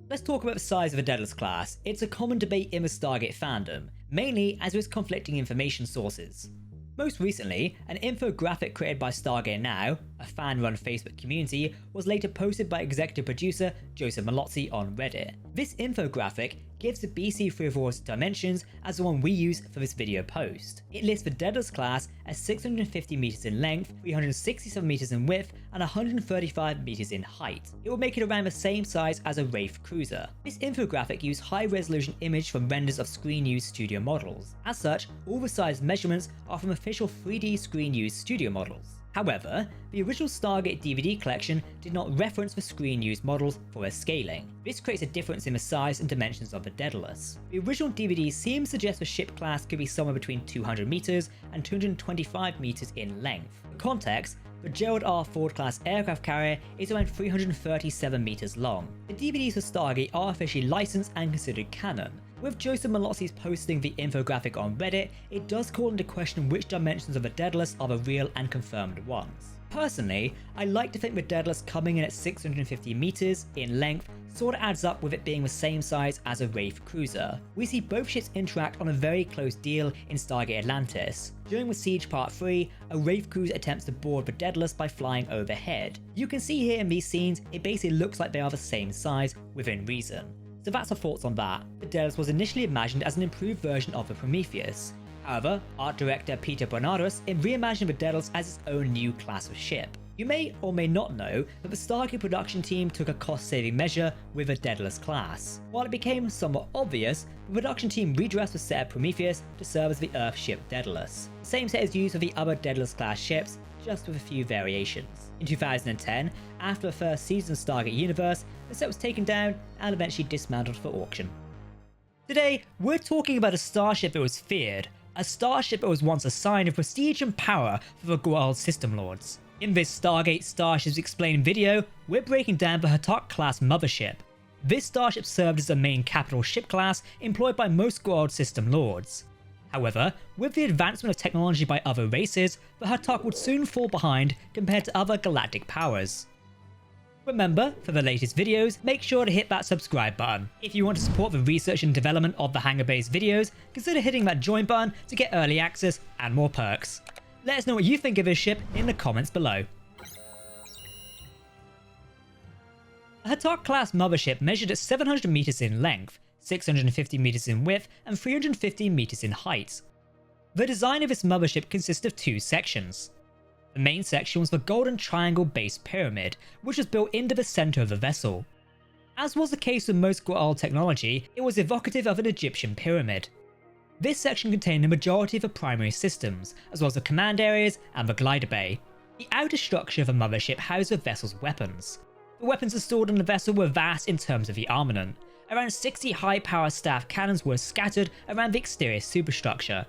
Let's talk about the size of the Daedalus class. It's a common debate in the Stargate fandom, mainly as there is conflicting information sources. Most recently, an infographic created by Stargate Now, a fan-run Facebook community, was later posted by executive producer Joseph Malozzi on Reddit. This infographic gives the BC-304's dimensions as the one we use for this video post. It lists the Daedalus class as 650 meters in length, 367 meters in width, and 135 meters in height. It will make it around the same size as a Wraith cruiser. This infographic used high-resolution image from renders of screen-used studio models. As such, all the size measurements are from official 3D screen-used studio models. However, the original Stargate DVD collection did not reference the screen-used models for their scaling. This creates a difference in the size and dimensions of the Daedalus. The original DVD seems to suggest the ship class could be somewhere between 200 meters and 225 meters in length. For context, the Gerald R. Ford class aircraft carrier is around 337 meters long. The DVDs for Stargate are officially licensed and considered canon, With Joseph Malozzi's posting the infographic on Reddit, it does call into question which dimensions of the Daedalus are the real and confirmed ones. Personally, I like to think the Daedalus coming in at 650 meters in length sorta adds up with it being the same size as a Wraith cruiser. We see both ships interact on a very close deal in Stargate Atlantis. During the Siege Part 3, a Wraith cruiser attempts to board the Daedalus by flying overhead. You can see here in these scenes, it basically looks like they are the same size within reason. So that's our thoughts on that. The Daedalus was initially imagined as an improved version of the Prometheus. However, art director Peter Bernardus reimagined the Daedalus as its own new class of ship. You may or may not know that the Stargate production team took a cost-saving measure with the Daedalus-class. While it became somewhat obvious, the production team redressed the set of Prometheus to serve as the Earth ship Daedalus. The same set is used for the other Daedalus-class ships, just with a few variations. In 2010, after the first season of Stargate Universe, the set was taken down and eventually dismantled for auction. Today, we're talking about a starship that was feared, a starship that was once a sign of prestige and power for the Goa'uld system lords. In this Stargate Starships Explained video, we're breaking down the Hangar-class mothership. This starship served as the main capital ship class employed by most Goa'uld system lords. However, with the advancement of technology by other races, the Hangar would soon fall behind compared to other galactic powers. Remember, for the latest videos, make sure to hit that subscribe button. If you want to support the research and development of the Hangar-based videos, consider hitting that join button to get early access and more perks. Let us know what you think of this ship in the comments below. The Hangar-class mothership measured at 700 meters in length, 650 meters in width, and 350 meters in height. The design of this mothership consists of two sections. The main section was the golden triangle base pyramid, which was built into the center of the vessel. As was the case with most Goa'uld technology, it was evocative of an Egyptian pyramid. This section contained the majority of the primary systems, as well as the command areas and the glider bay. The outer structure of the mothership housed the vessel's weapons. The weapons installed on the vessel were vast in terms of the armament. Around 60 high-power staff cannons were scattered around the exterior superstructure.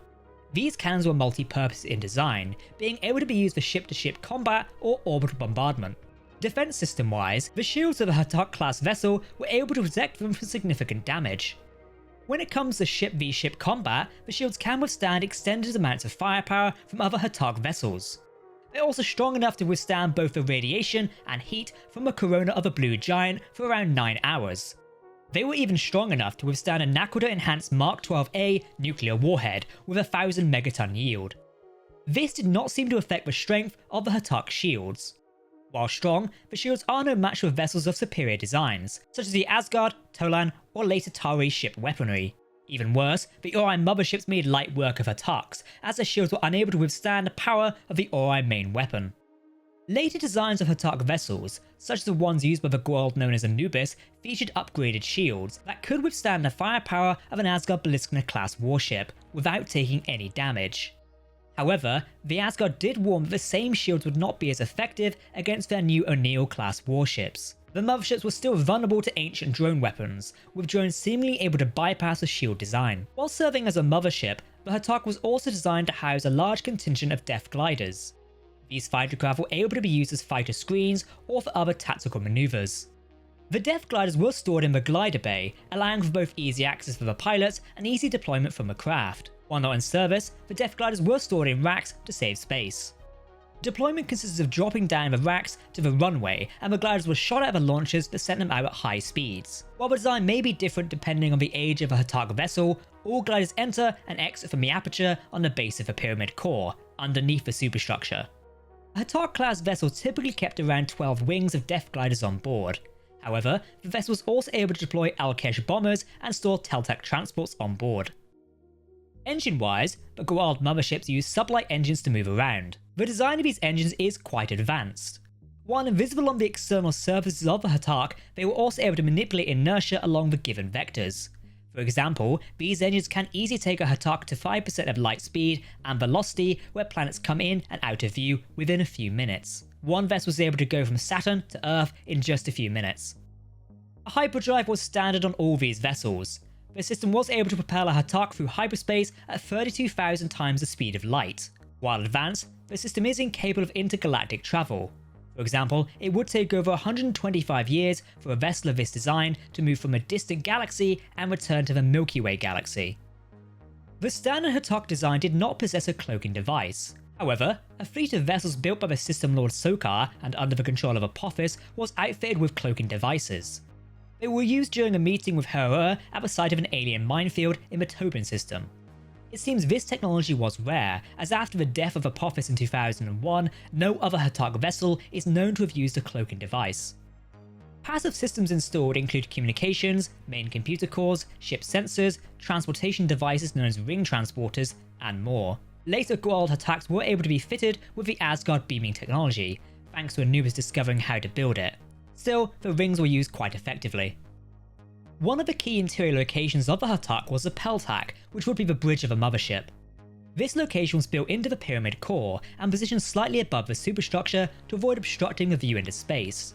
These cannons were multi-purpose in design, being able to be used for ship-to-ship combat or orbital bombardment. Defense system-wise, the shields of the Hangar-class vessel were able to protect them from significant damage. When it comes to ship-v-ship combat, the shields can withstand extended amounts of firepower from other Hangar vessels. They're also strong enough to withstand both the radiation and heat from the corona of a blue giant for around 9 hours. They were even strong enough to withstand a Nakoda-enhanced Mark 12A nuclear warhead with 1,000 megaton yield. This did not seem to affect the strength of the Hangar shields. While strong, the shields are no match for vessels of superior designs, such as the Asgard, Tolan, or later Tari ship weaponry. Even worse, the Ori motherships made light work of Hataks, as their shields were unable to withstand the power of the Ori main weapon. Later designs of Hangar vessels, such as the ones used by the Goa'uld known as Anubis, featured upgraded shields that could withstand the firepower of an Asgard Ballistina-class warship without taking any damage. However, the Asgard did warn that the same shields would not be as effective against their new O'Neill-class warships. The motherships were still vulnerable to ancient drone weapons, with drones seemingly able to bypass the shield design. While serving as a mothership, the Hangar was also designed to house a large contingent of depth gliders. These fighter craft were able to be used as fighter screens or for other tactical maneuvers. The depth gliders were stored in the glider bay, allowing for both easy access for the pilots and easy deployment from the craft. While not in service, the depth gliders were stored in racks to save space. Deployment consisted of dropping down the racks to the runway, and the gliders were shot out of the launchers that sent them out at high speeds. While the design may be different depending on the age of a Hangar vessel, all gliders enter and exit from the aperture on the base of the pyramid core, underneath the superstructure. A Hangar-class vessel typically kept around 12 wings of depth gliders on board. However, the vessel was also able to deploy Al-Kesh bombers and store Teltec transports on board. Engine-wise, the Goa'uld motherships use sublight engines to move around. The design of these engines is quite advanced. While invisible on the external surfaces of the Hangar, they were also able to manipulate inertia along the given vectors. For example, these engines can easily take a Hangar to 5% of light speed and velocity where planets come in and out of view within a few minutes. One vessel was able to go from Saturn to Earth in just a few minutes. A hyperdrive was standard on all these vessels. The system was able to propel a Hangar through hyperspace at 32,000 times the speed of light. While advanced, the system is incapable of intergalactic travel. For example, it would take over 125 years for a vessel of this design to move from a distant galaxy and return to the Milky Way galaxy. The standard Hatak design did not possess a cloaking device. However, a fleet of vessels built by the System Lord Sokar and under the control of Apophis was outfitted with cloaking devices. They were used during a meeting with Heror at the site of an alien minefield in the Tobin system. It seems this technology was rare, as after the death of Apophis in 2001, no other Hatak vessel is known to have used a cloaking device. Passive systems installed include communications, main computer cores, ship sensors, transportation devices known as ring transporters, and more. Later Goa'uld Hataks were able to be fitted with the Asgard beaming technology, thanks to Anubis discovering how to build it. Still, the rings were used quite effectively. One of the key interior locations of the Hatak was the Peltak, which would be the bridge of a mothership. This location was built into the pyramid core and positioned slightly above the superstructure to avoid obstructing the view into space.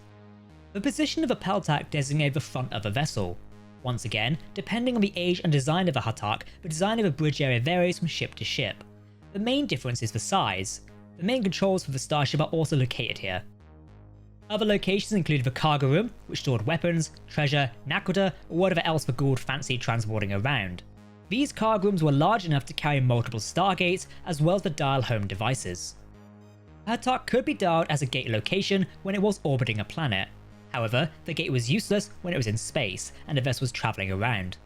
The position of a Peltak designated the front of the vessel. Once again, depending on the age and design of the Hatak, the design of the bridge area varies from ship to ship. The main difference is the size. The main controls for the Starship are also located here. Other locations included the cargo room, which stored weapons, treasure, nakoda, or whatever else the Goa'uld fancied transporting around. These cargo rooms were large enough to carry multiple Stargates, as well as the dial-home devices. Hatak could be dialed as a gate location when it was orbiting a planet. However, the gate was useless when it was in space, and the vessel was travelling around.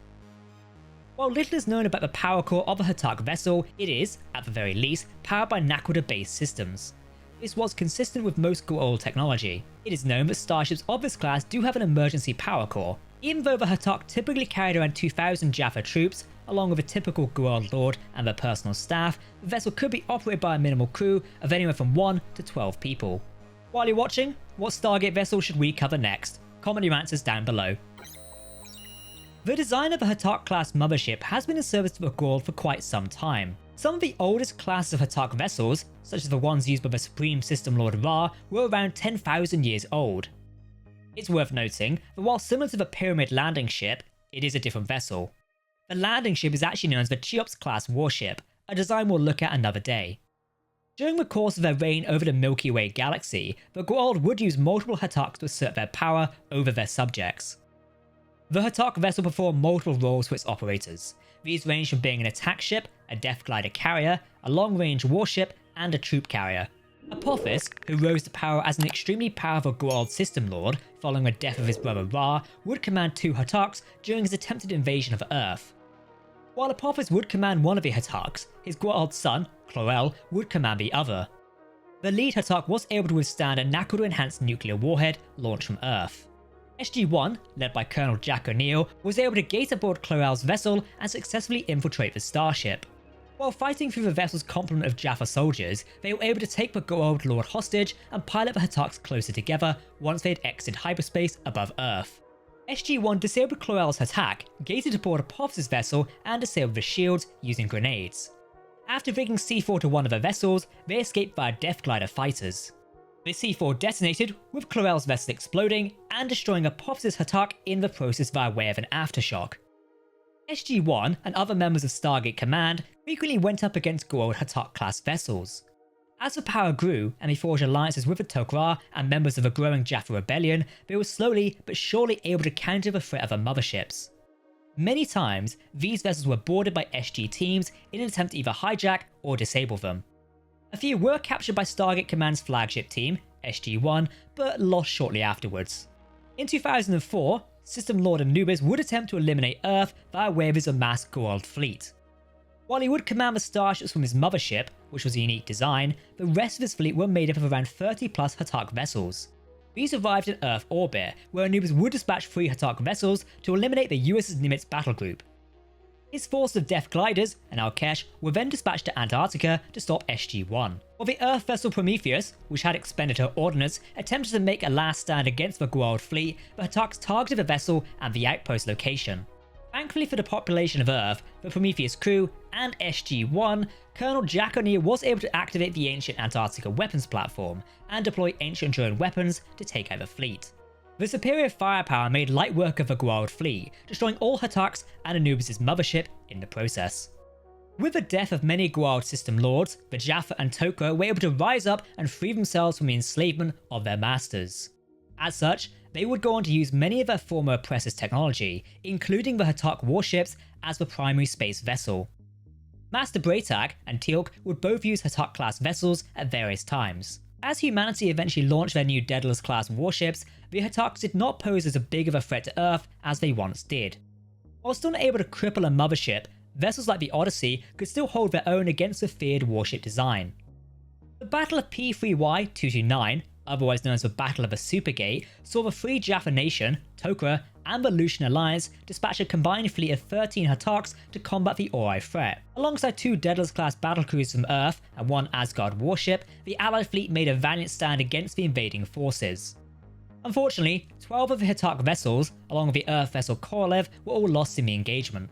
While little is known about the power core of a Hatak vessel, it is, at the very least, powered by nakoda-based systems. This was consistent with most Goa'uld technology. It is known that starships of this class do have an emergency power core. Even though the Hatak typically carried around 2,000 Jaffa troops, along with a typical Goa'uld Lord and their personal staff, the vessel could be operated by a minimal crew of anywhere from 1 to 12 people. While you're watching, what Stargate vessel should we cover next? Comment your answers down below. The design of the Hatak class mothership has been in service to the Goa'uld for quite some time. Some of the oldest classes of Hatak vessels, such as the ones used by the Supreme System Lord Ra, were around 10,000 years old. It's worth noting that while similar to the Pyramid landing ship, it is a different vessel. The landing ship is actually known as the Cheops-class warship, a design we'll look at another day. During the course of their reign over the Milky Way galaxy, the Goa'uld would use multiple Hataks to assert their power over their subjects. The Hatak vessel performed multiple roles for its operators. These range from being an attack ship, a death glider carrier, a long-range warship, and a troop carrier. Apophis, who rose to power as an extremely powerful Goa'uld system lord following the death of his brother Ra, would command 2 Hataks during his attempted invasion of Earth. While Apophis would command one of the Hataks, his Goa'uld son, Chlorel, would command the other. The lead Hatak was able to withstand a nakoda-enhanced nuclear warhead launched from Earth. SG-1, led by Colonel Jack O'Neill, was able to gate aboard Chlorel's vessel and successfully infiltrate the starship. While fighting through the vessel's complement of Jaffa soldiers, they were able to take the Goa'uld Lord hostage and pilot the Hataks closer together once they had exited hyperspace above Earth. SG-1 disabled Chlorel's Hatak, gated aboard Apophis's vessel, and disabled the shields using grenades. After rigging C4 to one of the vessels, they escaped via Death Glider fighters. The C4 detonated, with Chlorel's vessel exploding and destroying Apophis's Hatak in the process via way of an aftershock. SG-1 and other members of Stargate Command frequently went up against Goa'uld Hatak-class vessels. As the power grew and they forged alliances with the Tok'ra and members of the growing Jaffa rebellion, they were slowly but surely able to counter the threat of the motherships. Many times, these vessels were boarded by SG teams in an attempt to either hijack or disable them. A few were captured by Stargate Command's flagship team, SG-1, but lost shortly afterwards. In 2004, System Lord Anubis would attempt to eliminate Earth via way of his amassed Goa'uld fleet. While he would command the starships from his mothership, which was a unique design, the rest of his fleet were made up of around 30 plus Hatak vessels. These arrived in Earth orbit, where Anubis would dispatch 3 Hatak vessels to eliminate the USS Nimitz battle group. His force of Death Gliders and Alkesh were then dispatched to Antarctica to stop SG-1. While the Earth vessel Prometheus, which had expended her ordnance, attempted to make a last stand against the Goa'uld fleet, the Hataks targeted the vessel and the outpost location. Thankfully for the population of Earth, the Prometheus crew, and SG-1, Colonel Jack O'Neill was able to activate the ancient Antarctica weapons platform and deploy ancient drone weapons to take out the fleet. The superior firepower made light work of the Goa'uld fleet, destroying all Hataks and Anubis' mothership in the process. With the death of many Goa'uld system lords, the Jaffa and Tok'ra were able to rise up and free themselves from the enslavement of their masters. As such, they would go on to use many of their former oppressors' technology, including the Hatak warships, as the primary space vessel. Master Braytak and Teal'c would both use Hatak-class vessels at various times. As humanity eventually launched their new Daedalus-class warships, the Hataks did not pose as big of a threat to Earth as they once did. While still not able to cripple a mothership, vessels like the Odyssey could still hold their own against the feared warship design. The Battle of P3Y-229, otherwise known as the Battle of the Supergate, saw the Free Jaffa Nation, Tok'ra, and the Lucian Alliance dispatch a combined fleet of 13 Hataks to combat the Ori threat. Alongside 2 Daedalus-class battlecruisers from Earth and 1 Asgard warship, the Allied fleet made a valiant stand against the invading forces. Unfortunately, 12 of the Hatak vessels, along with the Earth vessel Korolev, were all lost in the engagement.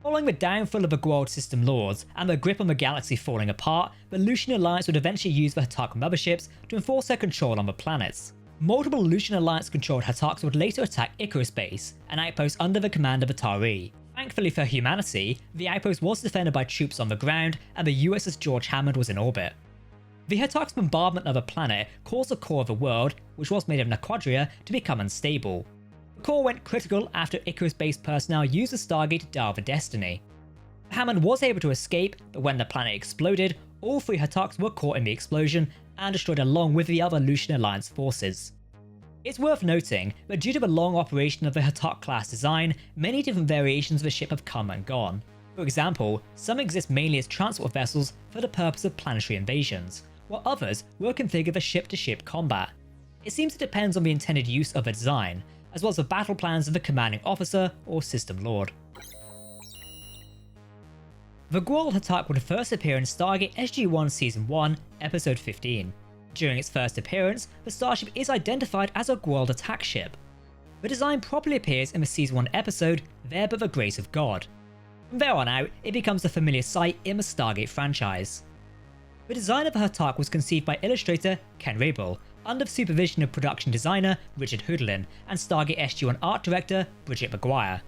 Following the downfall of the Goa'uld system lords and the grip on the galaxy falling apart, the Lucian Alliance would eventually use the Hatak motherships to enforce their control on the planets. Multiple Lucian Alliance-controlled Hataks would later attack Icarus Base, an outpost under the command of Atari. Thankfully for humanity, the outpost was defended by troops on the ground, and the USS George Hammond was in orbit. The Hatak's bombardment of the planet caused the core of the world, which was made of Naquadria, to become unstable. The core went critical after Icarus-based personnel used the Stargate to dial the Destiny. Hammond was able to escape, but when the planet exploded, all 3 Hataks were caught in the explosion and destroyed along with the other Lucian Alliance forces. It's worth noting that due to the long operation of the Hatak-class design, many different variations of the ship have come and gone. For example, some exist mainly as transport vessels for the purpose of planetary invasions, while others were configured for ship-to-ship combat. It seems it depends on the intended use of the design, as well as the battle plans of the commanding officer or system lord. The Goa'uld Hatak would first appear in Stargate SG-1 Season 1, Episode 15. During its first appearance, the starship is identified as a Goa'uld attack ship. The design properly appears in the Season 1 episode, There But the Grace of God. From there on out, it becomes a familiar sight in the Stargate franchise. The design of the Hatak was conceived by illustrator Ken Rabel, under the supervision of production designer Richard Hoodlin and Stargate SG-1 art director Bridget McGuire.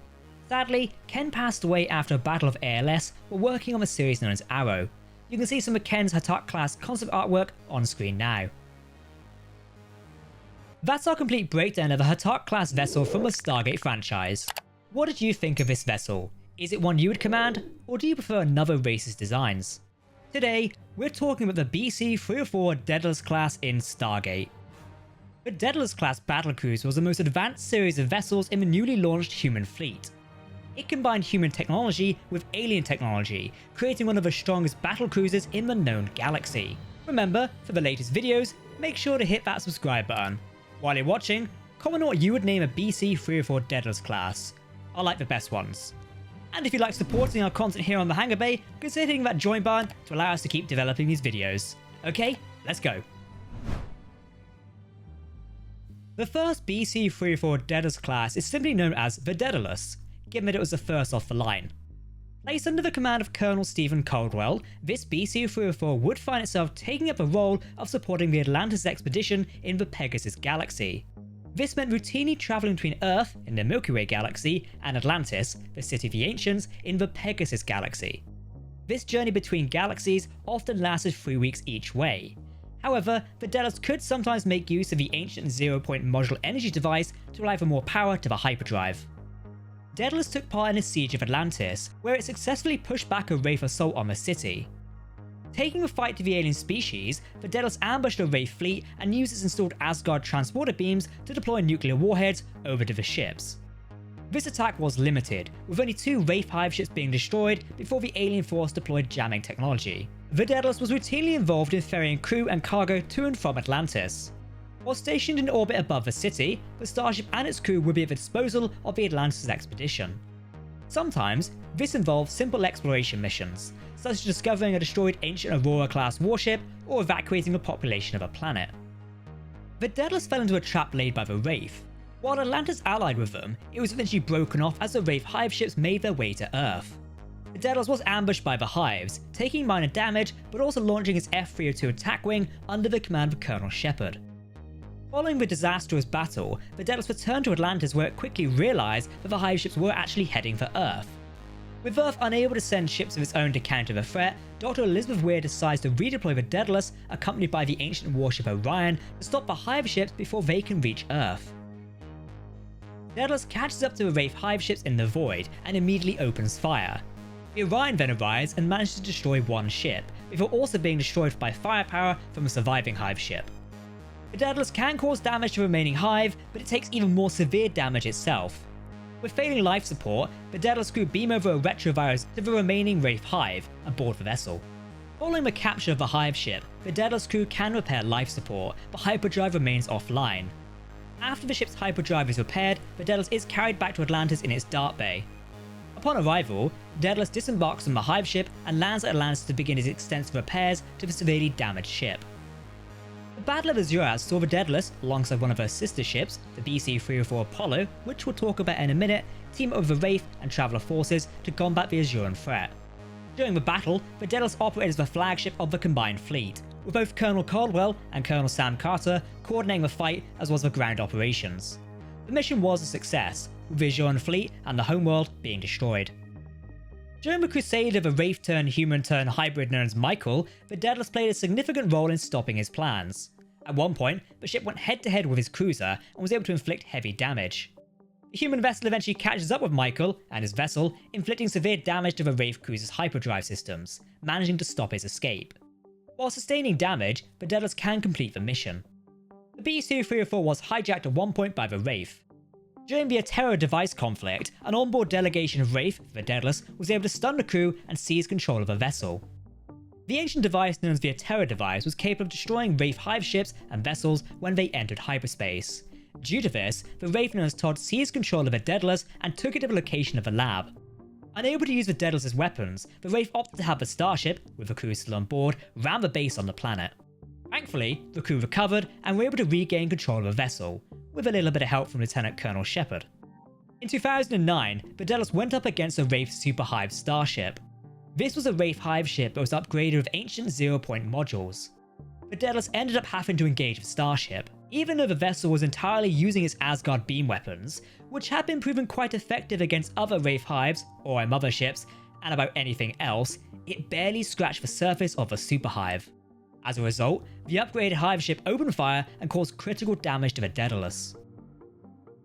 Sadly, Ken passed away after a battle of ALS while working on the series known as Arrow. You can see some of Ken's Hatak-class concept artwork on screen now. That's our complete breakdown of a Hatak-class vessel from the Stargate franchise. What did you think of this vessel? Is it one you would command, or do you prefer another race's designs? Today, we're talking about the BC-304 Daedalus-class in Stargate. The Daedalus-class battlecruiser was the most advanced series of vessels in the newly launched human fleet. It combined human technology with alien technology, creating one of the strongest battlecruisers in the known galaxy. Remember, for the latest videos, make sure to hit that subscribe button. While you're watching, comment what you would name a BC-304 Daedalus-class. I like the best ones. And if you like supporting our content here on the Hangar Bay, consider hitting that join button to allow us to keep developing these videos. Okay, let's go. The first BC-304 Daedalus class is simply known as the Daedalus, given that it was the first off the line. Placed under the command of Colonel Stephen Caldwell, this BC-304 would find itself taking up the role of supporting the Atlantis expedition in the Pegasus galaxy. This meant routinely travelling between Earth, in the Milky Way galaxy, and Atlantis, the city of the ancients, in the Pegasus galaxy. This journey between galaxies often lasted 3 weeks each way. However, the Daedalus could sometimes make use of the ancient zero-point modular energy device to allow for more power to the hyperdrive. Daedalus took part in the siege of Atlantis, where it successfully pushed back a Wraith assault on the city. Taking the fight to the alien species, the Daedalus ambushed a Wraith fleet and used its installed Asgard transporter beams to deploy nuclear warheads over to the ships. This attack was limited, with only 2 Wraith hive ships being destroyed before the alien force deployed jamming technology. The Daedalus was routinely involved in ferrying crew and cargo to and from Atlantis. While stationed in orbit above the city, the Starship and its crew would be at the disposal of the Atlantis expedition. Sometimes, this involved simple exploration missions, such as discovering a destroyed ancient Aurora-class warship or evacuating the population of a planet. The Daedalus fell into a trap laid by the Wraith. While Atlantis allied with them, it was eventually broken off as the Wraith hive ships made their way to Earth. The Daedalus was ambushed by the hives, taking minor damage but also launching its F-302 attack wing under the command of Colonel Shepard. Following the disastrous battle, the Daedalus returned to Atlantis where it quickly realised that the hive ships were actually heading for Earth. With Earth unable to send ships of its own to counter the threat, Dr. Elizabeth Weir decides to redeploy the Daedalus, accompanied by the ancient warship Orion, to stop the Hive ships before they can reach Earth. Daedalus catches up to the Wraith Hive ships in the void and immediately opens fire. The Orion then arrives and manages to destroy one ship, before also being destroyed by firepower from a surviving Hive ship. The Daedalus can cause damage to the remaining Hive, but it takes even more severe damage itself. With failing life support, the Daedalus crew beam over a retrovirus to the remaining Wraith Hive and board the vessel. Following the capture of the Hive ship, the Daedalus crew can repair life support, but hyperdrive remains offline. After the ship's hyperdrive is repaired, the Daedalus is carried back to Atlantis in its dart bay. Upon arrival, Daedalus disembarks from the Hive ship and lands at Atlantis to begin its extensive repairs to the severely damaged ship. The Battle of Azuras saw the Daedalus, alongside one of her sister ships, the BC-304 Apollo, which we'll talk about in a minute, team up with the Wraith and Traveller forces to combat the Azuran threat. During the battle, the Daedalus operated as the flagship of the combined fleet, with both Colonel Caldwell and Colonel Sam Carter coordinating the fight as well as the ground operations. The mission was a success, with the Azuran fleet and the homeworld being destroyed. During the crusade of a Wraith-turned-human-turned hybrid known as Michael, the Daedalus played a significant role in stopping his plans. At one point, the ship went head-to-head with his cruiser and was able to inflict heavy damage. The human vessel eventually catches up with Michael and his vessel, inflicting severe damage to the Wraith cruiser's hyperdrive systems, managing to stop his escape. While sustaining damage, the Daedalus can complete the mission. The BC-304 was hijacked at one point by the Wraith. During the Atera device conflict, an onboard delegation of Wraith, the Daedalus, was able to stun the crew and seize control of the vessel. The ancient device known as the Atera device was capable of destroying Wraith Hive ships and vessels when they entered hyperspace. Due to this, the Wraith known as Todd seized control of the Daedalus and took it to the location of the lab. Unable to use the Daedalus as weapons, the Wraith opted to have the Starship, with the crew still on board, ram the base on the planet. Thankfully, the crew recovered and were able to regain control of the vessel, with a little bit of help from Lieutenant Colonel Shepard. In 2009, the Daedalus went up against a Wraith Super Hive Starship. This was a Wraith Hive ship that was upgraded with ancient zero-point modules. The Daedalus ended up having to engage the Starship, even though the vessel was entirely using its Asgard beam weapons, which had been proven quite effective against other Wraith Hives, or motherships, and about anything else. It barely scratched the surface of the Super Hive. As a result, the upgraded Hive ship opened fire and caused critical damage to the Daedalus.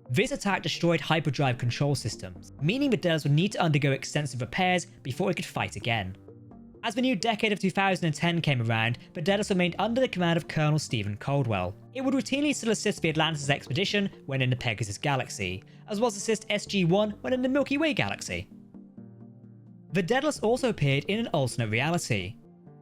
This attack destroyed hyperdrive control systems, meaning the Daedalus would need to undergo extensive repairs before it could fight again. As the new decade of 2010 came around, the Daedalus remained under the command of Colonel Stephen Caldwell. It would routinely still assist the Atlantis expedition when in the Pegasus Galaxy, as well as assist SG-1 when in the Milky Way Galaxy. The Daedalus also appeared in an alternate reality.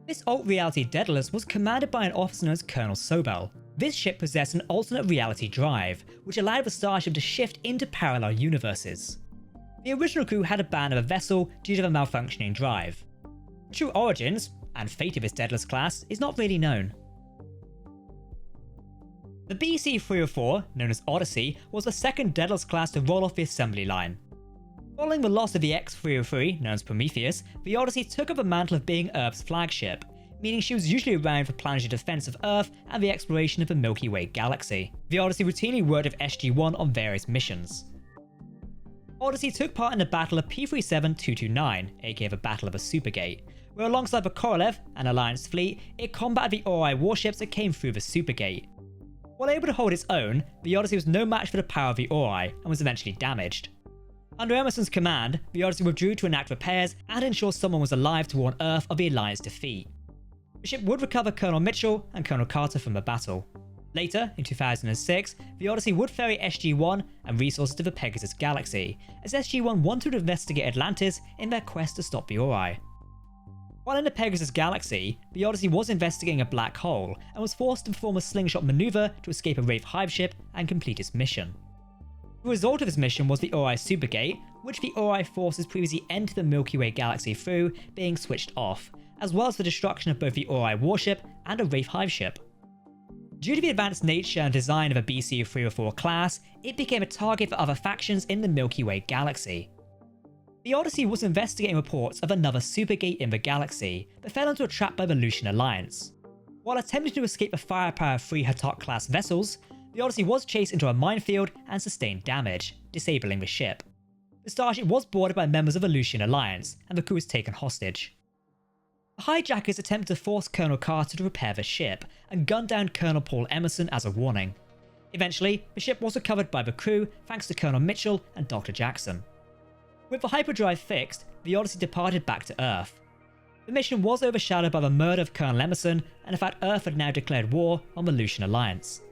This alt-reality Daedalus was commanded by an officer known as Colonel Sobel. This ship possessed an alternate reality drive, which allowed the Starship to shift into parallel universes. The original crew had abandoned the vessel due to the malfunctioning drive. The true origins, and fate of its Daedalus-class, is not really known. The BC-304, known as Odyssey, was the second Daedalus-class to roll off the assembly line. Following the loss of the X-303, known as Prometheus, the Odyssey took up the mantle of being Earth's flagship, meaning she was usually around for planetary defense of Earth and the exploration of the Milky Way galaxy. The Odyssey routinely worked with SG-1 on various missions. Odyssey took part in the Battle of P-37-229, aka the Battle of the Supergate, where alongside the Korolev, an Alliance fleet, it combated the Ori warships that came through the Supergate. While able to hold its own, the Odyssey was no match for the power of the Ori and was eventually damaged. Under Emerson's command, the Odyssey withdrew to enact repairs and ensure someone was alive to warn Earth of the Alliance defeat. The ship would recover Colonel Mitchell and Colonel Carter from the battle. Later, in 2006, the Odyssey would ferry SG-1 and resources to the Pegasus Galaxy, as SG-1 wanted to investigate Atlantis in their quest to stop the Ori. While in the Pegasus Galaxy, the Odyssey was investigating a black hole and was forced to perform a slingshot maneuver to escape a Wraith Hive ship and complete its mission. The result of this mission was the Ori Supergate, which the Ori forces previously entered the Milky Way galaxy through, being switched off, as well as the destruction of both the Ori warship and a Wraith Hive ship. Due to the advanced nature and design of a BC-304 class, it became a target for other factions in the Milky Way galaxy. The Odyssey was investigating reports of another Supergate in the galaxy, but fell into a trap by the Lucian Alliance. While attempting to escape the firepower of 3 Hatok-class vessels, the Odyssey was chased into a minefield and sustained damage, disabling the ship. The The Starship was boarded by members of the Lucian Alliance, and the crew was taken hostage. The hijackers attempted to force Colonel Carter to repair the ship, and gun down Colonel Paul Emerson as a warning. Eventually, the ship was recovered by the crew thanks to Colonel Mitchell and Dr. Jackson. With the hyperdrive fixed, the Odyssey departed back to Earth. The mission was overshadowed by the murder of Colonel Emerson, and in fact Earth had now declared war on the Lucian Alliance.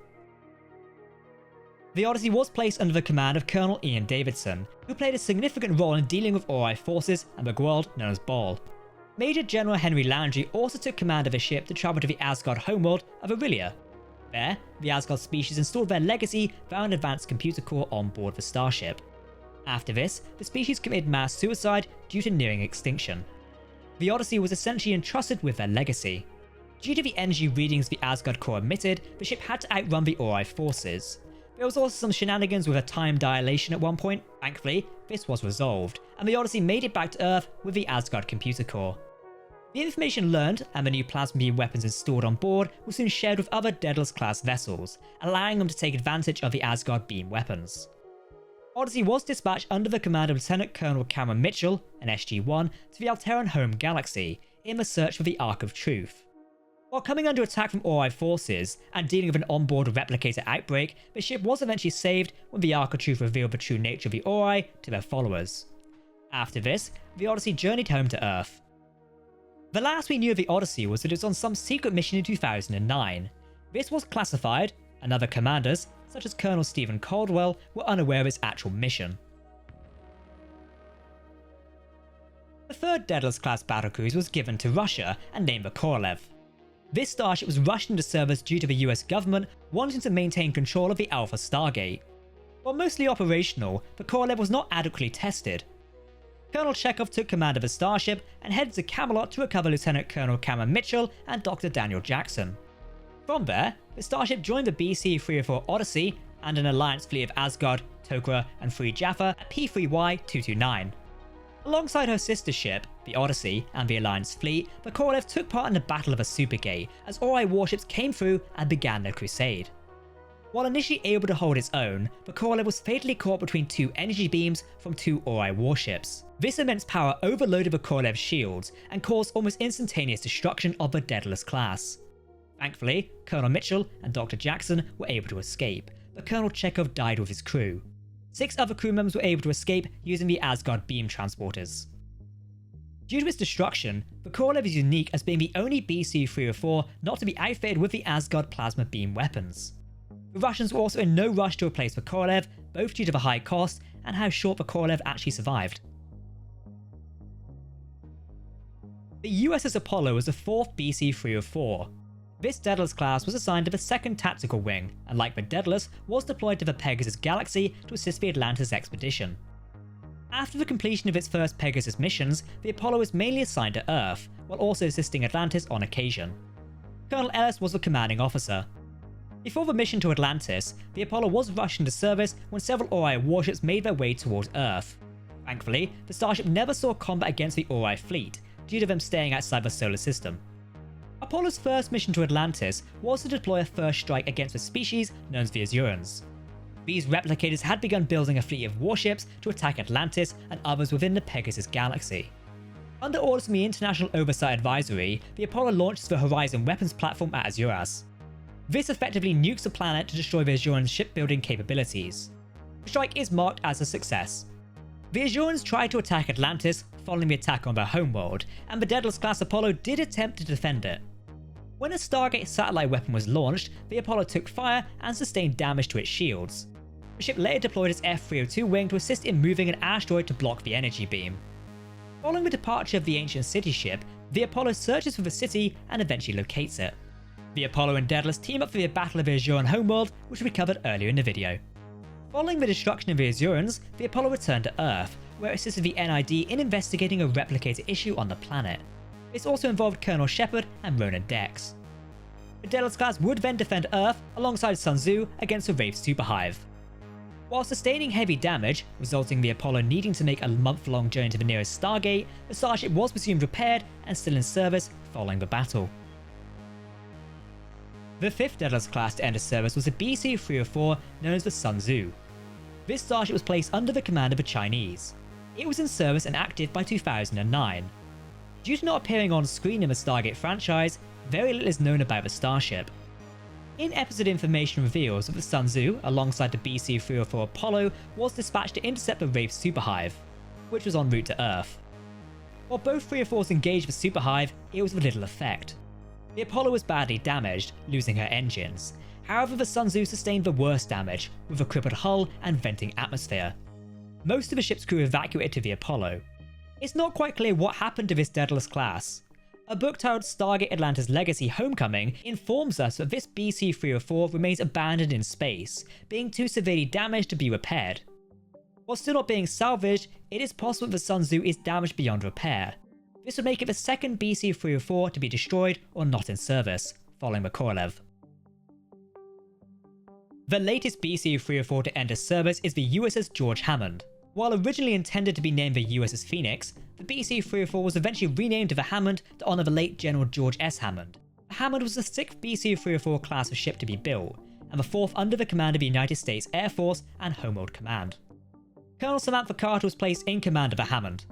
The Odyssey was placed under the command of Colonel Ian Davidson, who played a significant role in dealing with Ori forces and the world known as Baal. Major General Henry Landry also took command of the ship to travel to the Asgard homeworld of Aurelia. There, the Asgard species installed their legacy via an advanced computer core on board the Starship. After this, the species committed mass suicide due to nearing extinction. The Odyssey was essentially entrusted with their legacy. Due to the energy readings the Asgard core emitted, the ship had to outrun the Ori forces. There was also some shenanigans with a time dilation at one point. Thankfully, this was resolved, and the Odyssey made it back to Earth with the Asgard computer core. The information learned and the new plasma beam weapons installed on board were soon shared with other Daedalus-class vessels, allowing them to take advantage of the Asgard beam weapons. Odyssey was dispatched under the command of Lieutenant Colonel Cameron Mitchell, an SG-1, to the Alteran home galaxy, in the search for the Ark of Truth. While coming under attack from Ori forces and dealing with an onboard replicator outbreak, the ship was eventually saved when the Ark of Truth revealed the true nature of the Ori to their followers. After this, the Odyssey journeyed home to Earth. The last we knew of the Odyssey was that it was on some secret mission in 2009. This was classified, and other commanders, such as Colonel Stephen Caldwell, were unaware of its actual mission. The third Daedalus-class battlecruiser was given to Russia and named the Korolev. This starship was rushed into service due to the US government wanting to maintain control of the Alpha Stargate. While mostly operational, the Korolev was not adequately tested. Colonel Chekhov took command of the starship and headed to Camelot to recover Lieutenant Colonel Cameron Mitchell and Dr. Daniel Jackson. From there, the starship joined the BC-304 Odyssey and an alliance fleet of Asgard, Tok'ra, and Free Jaffa at P3Y-229. Alongside her sister ship, the Odyssey, and the Alliance fleet, the Korolev took part in the Battle of the Supergate as Ori warships came through and began their crusade. While initially able to hold its own, the Korolev was fatally caught between two energy beams from two Ori warships. This immense power overloaded the Korolev's shields and caused almost instantaneous destruction of the Daedalus-class. Thankfully, Colonel Mitchell and Dr. Jackson were able to escape, but Colonel Chekhov died with his crew. 6 other crew members were able to escape using the Asgard beam transporters. Due to its destruction, the Korolev is unique as being the only BC-304 not to be outfitted with the Asgard plasma beam weapons. The Russians were also in no rush to replace the Korolev, both due to the high cost and how short the Korolev actually survived. The USS Apollo was the 4th BC-304. This Daedalus-class was assigned to the 2nd Tactical Wing, and like the Daedalus, was deployed to the Pegasus Galaxy to assist the Atlantis expedition. After the completion of its first Pegasus missions, the Apollo was mainly assigned to Earth, while also assisting Atlantis on occasion. Colonel Ellis was the commanding officer. Before the mission to Atlantis, the Apollo was rushed into service when several Ori warships made their way towards Earth. Thankfully, the starship never saw combat against the Ori fleet, due to them staying outside the solar system. Apollo's first mission to Atlantis was to deploy a first strike against a species known as the Azurans. These replicators had begun building a fleet of warships to attack Atlantis and others within the Pegasus Galaxy. Under orders from the International Oversight Advisory, the Apollo launched the Horizon weapons platform at Azuras. This effectively nukes the planet to destroy the Azurans' shipbuilding capabilities. The strike is marked as a success. The Azurans tried to attack Atlantis following the attack on their homeworld, and the Daedalus-class Apollo did attempt to defend it. When a Stargate satellite weapon was launched, the Apollo took fire and sustained damage to its shields. The ship later deployed its F-302 wing to assist in moving an asteroid to block the energy beam. Following the departure of the ancient city ship, the Apollo searches for the city and eventually locates it. The Apollo and Daedalus team up for the Battle of the Azuran homeworld, which we covered earlier in the video. Following the destruction of the Azurans, the Apollo returned to Earth, where it assisted the NID in investigating a replicator issue on the planet. This also involved Colonel Shepard and Ronan Dex. The Daedalus-class would then defend Earth alongside Sun Tzu against the Wraith Superhive. While sustaining heavy damage, resulting in the Apollo needing to make a month-long journey to the nearest Stargate, the starship was presumed repaired and still in service following the battle. The 5th Daedalus-class to enter service was a BC-304 known as the Sun Tzu. This starship was placed under the command of the Chinese. It was in service and active by 2009. Due to not appearing on screen in the Stargate franchise, very little is known about the Starship. In-episode information reveals that the Sun Tzu, alongside the BC-304 Apollo, was dispatched to intercept the Wraith superhive, which was en route to Earth. While both 304s engaged the superhive, it was with little effect. The Apollo was badly damaged, losing her engines. However, the Sun Tzu sustained the worst damage, with a crippled hull and venting atmosphere. Most of the ship's crew evacuated to the Apollo. It's not quite clear what happened to this Daedalus-class. A book titled Stargate Atlanta's Legacy Homecoming informs us that this BC-304 remains abandoned in space, being too severely damaged to be repaired. While still not being salvaged, it is possible that the Sun Tzu is damaged beyond repair. This would make it the second BC-304 to be destroyed or not in service, following the Korolev. The latest BC-304 to enter service is the USS George Hammond. While originally intended to be named the USS Phoenix, the BC-304 was eventually renamed to the Hammond to honour the late General George S. Hammond. The Hammond was the 6th BC-304 class of ship to be built, and the 4th under the command of the United States Air Force and Homeworld Command. Colonel Samantha Carter was placed in command of the Hammond.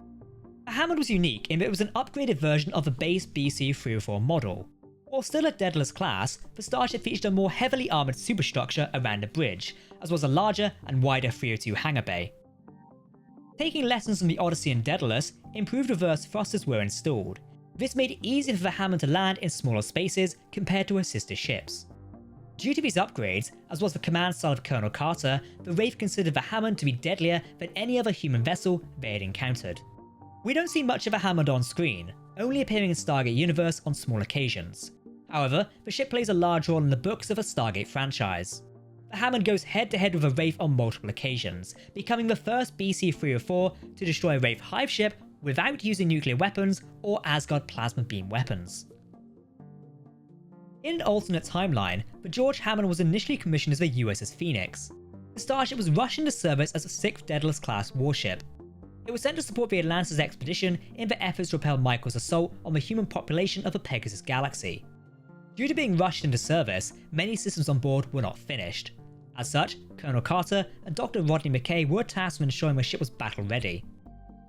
The Hammond was unique in that it was an upgraded version of the base BC-304 model. While still a Daedalus-class, the Starship featured a more heavily armoured superstructure around the bridge, as well as a larger and wider 302 hangar bay. Taking lessons from the Odyssey and Daedalus, improved reverse thrusters were installed. This made it easier for the Hammond to land in smaller spaces compared to her sister ships. Due to these upgrades, as well as the command style of Colonel Carter, the Wraith considered the Hammond to be deadlier than any other human vessel they had encountered. We don't see much of the Hammond on screen, only appearing in Stargate Universe on small occasions. However, the ship plays a large role in the books of the Stargate franchise. The Hammond goes head-to-head with a Wraith on multiple occasions, becoming the first BC-304 to destroy a Wraith hive ship without using nuclear weapons or Asgard plasma beam weapons. In an alternate timeline, the George Hammond was initially commissioned as the USS Phoenix. The Starship was rushed into service as a 6th Daedalus-class warship. It was sent to support the Atlantis expedition in the efforts to repel Michael's assault on the human population of the Pegasus galaxy. Due to being rushed into service, many systems on board were not finished. As such, Colonel Carter and Dr. Rodney McKay were tasked with ensuring the ship was battle-ready.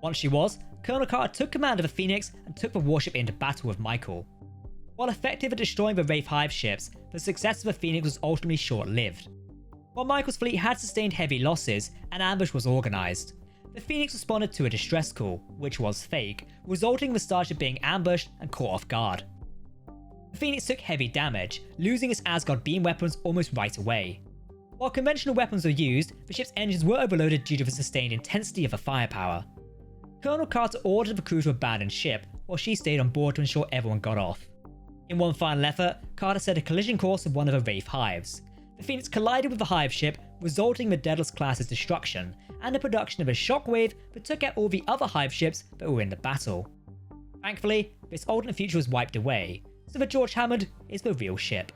Once she was, Colonel Carter took command of the Phoenix and took the warship into battle with Michael. While effective at destroying the Wraith hive ships, the success of the Phoenix was ultimately short-lived. While Michael's fleet had sustained heavy losses, an ambush was organised. The Phoenix responded to a distress call, which was fake, resulting in the Starship being ambushed and caught off guard. The Phoenix took heavy damage, losing its Asgard beam weapons almost right away. While conventional weapons were used, the ship's engines were overloaded due to the sustained intensity of the firepower. Colonel Carter ordered the crew to abandon ship, while she stayed on board to ensure everyone got off. In one final effort, Carter set a collision course with one of the Wraith hives. The Phoenix collided with the hive ship, resulting in the Daedalus-class's destruction, and the production of a shockwave that took out all the other hive ships that were in the battle. Thankfully, this alternate future was wiped away, so the George Hammond is the real ship.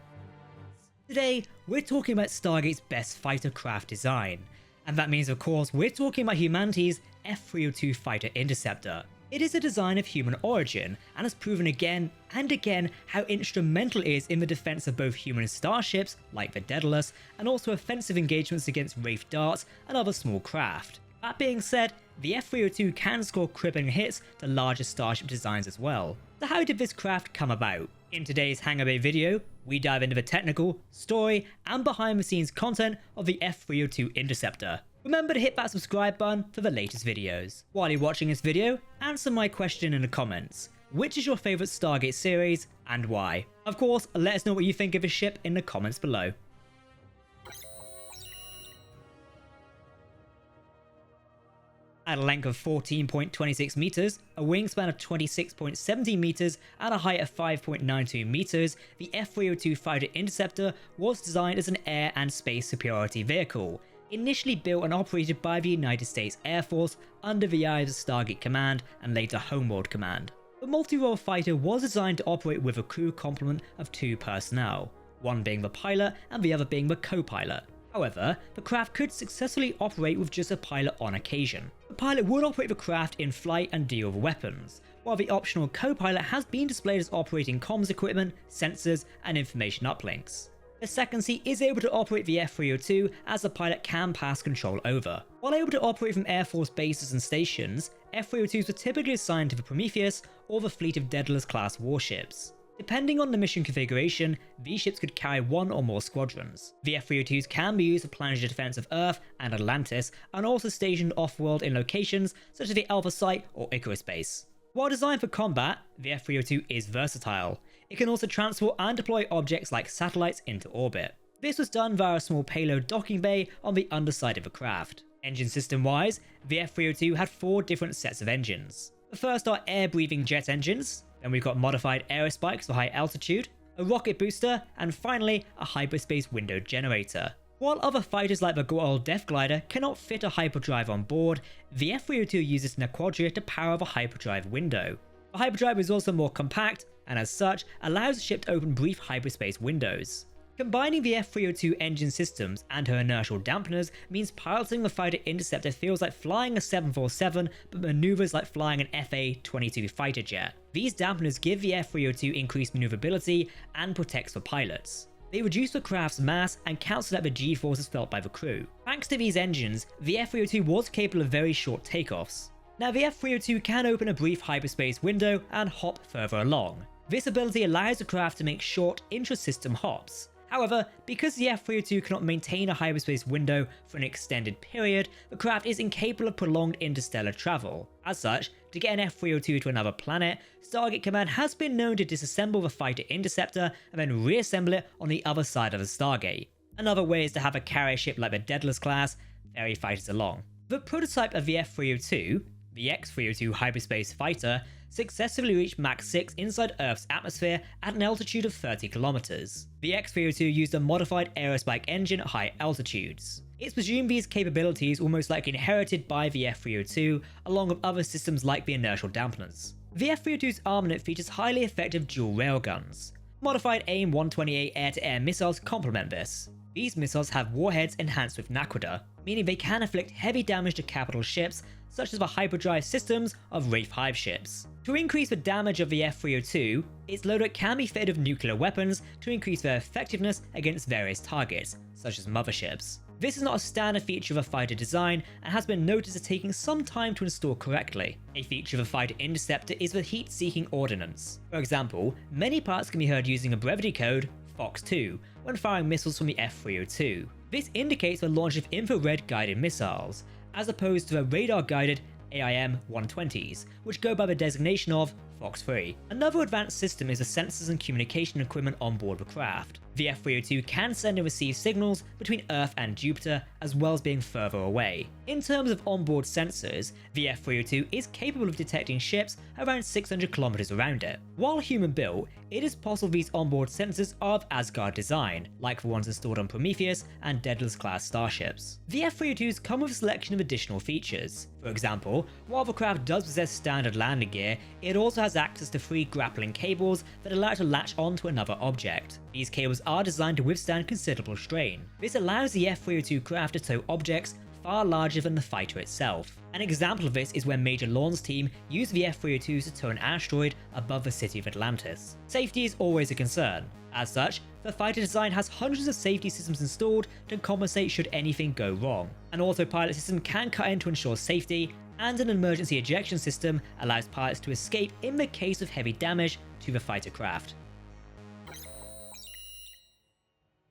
Today, we're talking about Stargate's best fighter craft design, and that means of course we're talking about humanity's F-302 Fighter Interceptor. It is a design of human origin, and has proven again and again how instrumental it is in the defense of both human starships, like the Daedalus, and also offensive engagements against Wraith darts and other small craft. That being said, the F-302 can score crippling hits to larger starship designs as well. So how did this craft come about? In today's Hangar Bay video, we dive into the technical, story, and behind the scenes content of the F-302 Interceptor. Remember to hit that subscribe button for the latest videos. While you're watching this video, answer my question in the comments. Which is your favourite Stargate series and why? Of course, let us know what you think of this ship in the comments below. At a length of 14.26 meters, a wingspan of 26.17 meters, and a height of 5.92 meters, the F-302 Fighter Interceptor was designed as an air and space superiority vehicle, initially built and operated by the United States Air Force under the eyes of Stargate Command and later Homeworld Command. The multi-role fighter was designed to operate with a crew complement of 2 personnel, one being the pilot and the other being the co-pilot. However, the craft could successfully operate with just a pilot on occasion. The pilot would operate the craft in flight and deal with weapons, while the optional co-pilot has been displayed as operating comms equipment, sensors, and information uplinks. The second seat is able to operate the F-302 as the pilot can pass control over. While able to operate from Air Force bases and stations, F-302s were typically assigned to the Prometheus or the fleet of Daedalus-class warships. Depending on the mission configuration, these ships could carry one or more squadrons. The F-302s can be used for planetary defense of Earth and Atlantis, and also stationed off-world in locations such as the Alpha Site or Icarus base. While designed for combat, the F-302 is versatile. It can also transport and deploy objects like satellites into orbit. This was done via a small payload docking bay on the underside of the craft. Engine system-wise, the F-302 had 4 different sets of engines. The first are air-breathing jet engines, then we've got modified aerospikes for high altitude, a rocket booster, and finally a hyperspace window generator. While other fighters like the Goa'uld Death Glider cannot fit a hyperdrive on board, the F-302 uses an quadria to power the hyperdrive window. The hyperdrive is also more compact, and as such, allows the ship to open brief hyperspace windows. Combining the F-302 engine systems and her inertial dampeners means piloting the fighter interceptor feels like flying a 747 but maneuvers like flying an FA-22 fighter jet. These dampeners give the F-302 increased maneuverability and protects the pilots. They reduce the craft's mass and cancel out the G-forces felt by the crew. Thanks to these engines, the F-302 was capable of very short takeoffs. Now the F-302 can open a brief hyperspace window and hop further along. This ability allows the craft to make short intra-system hops. However, because the F-302 cannot maintain a hyperspace window for an extended period, the craft is incapable of prolonged interstellar travel. As such, to get an F-302 to another planet, Stargate Command has been known to disassemble the fighter interceptor and then reassemble it on the other side of the Stargate. Another way is to have a carrier ship like the Daedalus-class ferry fighters along. The prototype of the F-302, the X-302 hyperspace fighter, successfully reached Mach 6 inside Earth's atmosphere at an altitude of 30 kilometers. The X-302 used a modified aerospike engine at high altitudes. It's presumed these capabilities were most likely inherited by the F-302, along with other systems like the inertial dampeners. The F-302's armament features highly effective dual railguns. Modified AIM-128 air-to-air missiles complement this. These missiles have warheads enhanced with Naquadah, meaning they can inflict heavy damage to capital ships such as the hyperdrive systems of Wraith Hive ships. To increase the damage of the F-302, its loader can be fitted with nuclear weapons to increase their effectiveness against various targets, such as motherships. This is not a standard feature of a fighter design and has been noticed as taking some time to install correctly. A feature of a fighter interceptor is the heat-seeking ordnance. For example, many pilots can be heard using a brevity code, FOX-2, when firing missiles from the F-302. This indicates the launch of infrared-guided missiles, as opposed to the radar-guided AIM-120s, which go by the designation of FOX-3. Another advanced system is the sensors and communication equipment on board the craft. The F-302 can send and receive signals between Earth and Jupiter, as well as being further away. In terms of onboard sensors, the F-302 is capable of detecting ships around 600 kilometers around it. While human-built, it is possible these onboard sensors are of Asgard design, like the ones installed on Prometheus and Daedalus-class starships. The F-302s come with a selection of additional features. For example, while the craft does possess standard landing gear, it also has access to 3 grappling cables that allow it to latch onto another object. These cables are designed to withstand considerable strain. This allows the F-302 craft to tow objects far larger than the fighter itself. An example of this is when Major Lawn's team used the F-302s to tow an asteroid above the city of Atlantis. Safety is always a concern. As such, the fighter design has hundreds of safety systems installed to compensate should anything go wrong. An autopilot system can cut in to ensure safety, and an emergency ejection system allows pilots to escape in the case of heavy damage to the fighter craft.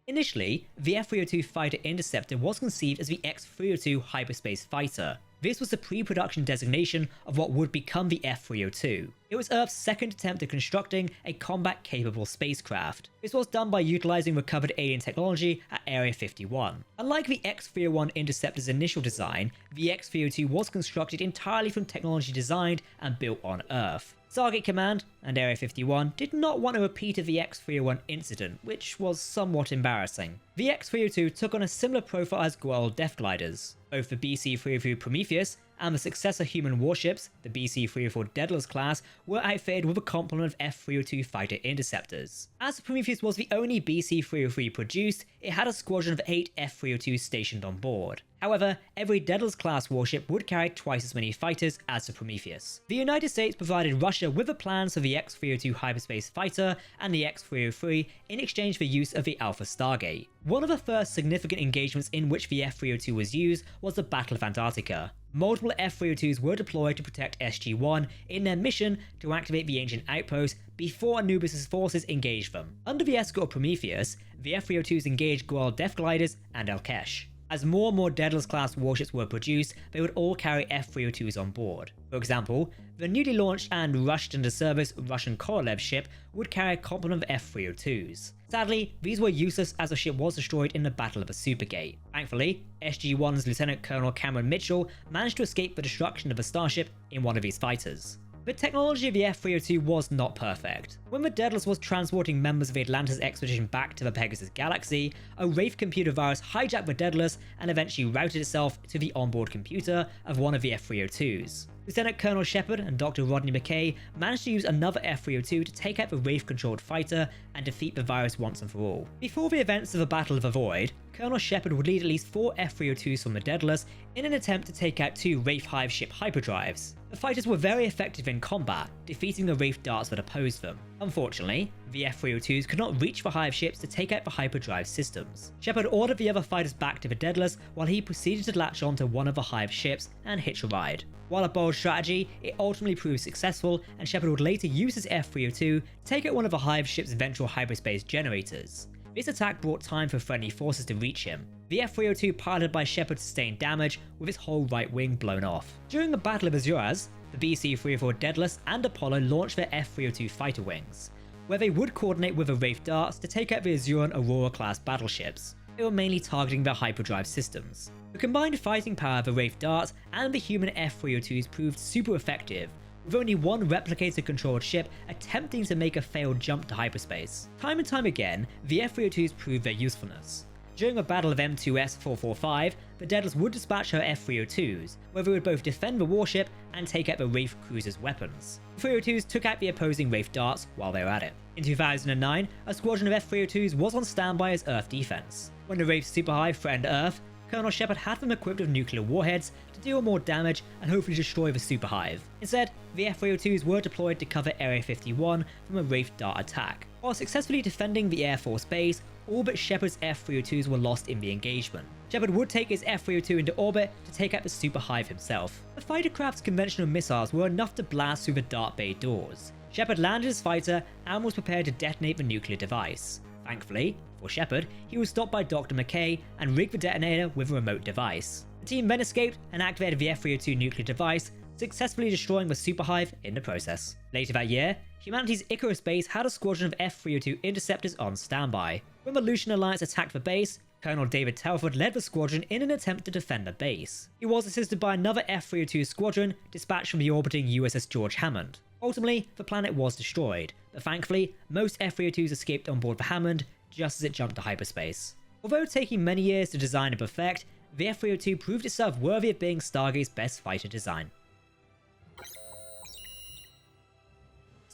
Initially, the F-302 fighter interceptor was conceived as the X-302 hyperspace fighter. This was the pre-production designation of what would become the F-302. It was Earth's second attempt at constructing a combat-capable spacecraft. This was done by utilizing recovered alien technology at Area 51. Unlike the X-301 interceptor's initial design, the X-302 was constructed entirely from technology designed and built on Earth. Stargate Command and Area 51 did not want a repeat of the X-301 incident, which was somewhat embarrassing. The X-302 took on a similar profile as Goa'uld Death Gliders. Both the BC-303 Prometheus and the successor human warships, the BC-304 Daedalus-class, were outfitted with a complement of F-302 fighter interceptors. As the Prometheus was the only BC-303 produced, it had a squadron of 8 F-302s stationed on board. However, every Daedalus-class warship would carry twice as many fighters as the Prometheus. The United States provided Russia with the plans for the X-302 hyperspace fighter and the X-303 in exchange for use of the Alpha Stargate. One of the first significant engagements in which the F-302 was used was the Battle of Antarctica. Multiple F-302s were deployed to protect SG-1 in their mission to activate the ancient outpost before Anubis' forces engaged them. Under the escort of Prometheus, the F-302s engaged Goa'uld Death Gliders and Al-Kesh. As more and more Daedalus-class warships were produced, they would all carry F-302s on board. For example, the newly launched and rushed into service Russian Korolev ship would carry a complement of F-302s. Sadly, these were useless as the ship was destroyed in the Battle of the Supergate. Thankfully, SG-1's Lieutenant Colonel Cameron Mitchell managed to escape the destruction of the Starship in one of these fighters. The technology of the F-302 was not perfect. When the Daedalus was transporting members of the Atlantis expedition back to the Pegasus galaxy, a Wraith computer virus hijacked the Daedalus and eventually routed itself to the onboard computer of one of the F-302s. Lieutenant Colonel Shepard and Dr. Rodney McKay managed to use another F-302 to take out the Wraith-controlled fighter and defeat the virus once and for all. Before the events of the Battle of the Void, Colonel Shepard would lead at least 4 F-302s from the Daedalus in an attempt to take out 2 Wraith Hive ship hyperdrives. The fighters were very effective in combat, defeating the Wraith darts that opposed them. Unfortunately, the F-302s could not reach the Hive ships to take out the hyperdrive systems. Shepard ordered the other fighters back to the Daedalus while he proceeded to latch onto one of the Hive ships and hitch a ride. While a bold strategy, it ultimately proved successful, and Shepard would later use his F-302 to take out one of the Hive ship's ventral hyperspace generators. This attack brought time for friendly forces to reach him. The F-302 piloted by Shepard sustained damage, with its whole right wing blown off. During the Battle of Azuras, the BC-304 Daedalus and Apollo launched their F-302 fighter wings, where they would coordinate with the Wraith darts to take out the Azuran Aurora-class battleships. They were mainly targeting their hyperdrive systems. The combined fighting power of the Wraith darts and the human F-302s proved super effective, with only one replicator-controlled ship attempting to make a failed jump to hyperspace. Time and time again, the F-302s proved their usefulness. During the Battle of M2S-445, the Daedalus would dispatch her F-302s, where they would both defend the warship and take out the Wraith cruiser's weapons. The 302s took out the opposing Wraith darts while they were at it. In 2009, a squadron of F-302s was on standby as Earth defense. When the Wraith Superhive threatened Earth, Colonel Shepard had them equipped with nuclear warheads to deal more damage and hopefully destroy the Superhive. Instead, the F-302s were deployed to cover Area 51 from a Wraith dart attack. While successfully defending the Air Force base, all but Shepard's F-302s were lost in the engagement. Shepard would take his F-302 into orbit to take out the Superhive himself. The fighter craft's conventional missiles were enough to blast through the dart bay doors. Shepard landed his fighter and was prepared to detonate the nuclear device. Thankfully, for Shepard, he was stopped by Dr. McKay and rigged the detonator with a remote device. The team then escaped and activated the F-302 nuclear device, successfully destroying the Superhive in the process. Later that year, humanity's Icarus base had a squadron of F-302 interceptors on standby. When the Lucian Alliance attacked the base, Colonel David Telford led the squadron in an attempt to defend the base. He was assisted by another F-302 squadron dispatched from the orbiting USS George Hammond. Ultimately, the planet was destroyed, but thankfully, most F-302s escaped on board the Hammond just as it jumped to hyperspace. Although taking many years to design and perfect, the F-302 proved itself worthy of being Stargate's best fighter design.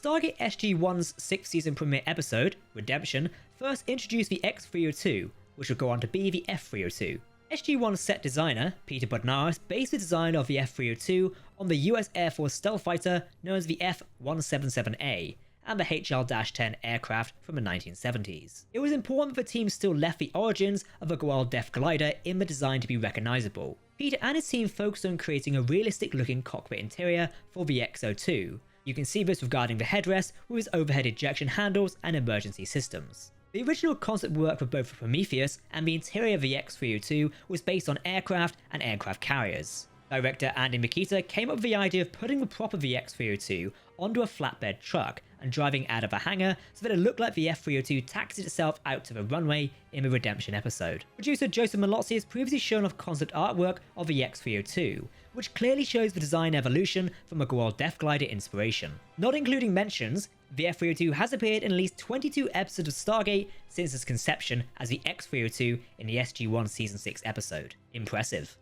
Stargate SG-1's 6th season premiere episode, Redemption, first introduced the X-302, which would go on to be the F-302. SG-1's set designer, Peter Bodnaris, based the design of the F-302 on the US Air Force stealth fighter known as the F-177A, and the HL-10 aircraft from the 1970s. It was important that the team still left the origins of the Goa'uld Death Glider in the design to be recognisable. Peter and his team focused on creating a realistic-looking cockpit interior for the X-02. You can see this regarding the headrest with its overhead ejection handles and emergency systems. The original concept work for both the Prometheus and the interior of the X-302 was based on aircraft and aircraft carriers. Director Andy Mikita came up with the idea of putting the prop of the X-302 onto a flatbed truck and driving out of a hangar so that it looked like the F-302 taxied itself out to the runway in the Redemption episode. Producer Joseph Malozzi has previously shown off concept artwork of the X-302, which clearly shows the design evolution from a Goa'uld Death Glider inspiration. Not including mentions, the F-302 has appeared in at least 22 episodes of Stargate since its conception as the X-302 in the SG-1 Season 6 episode. Impressive.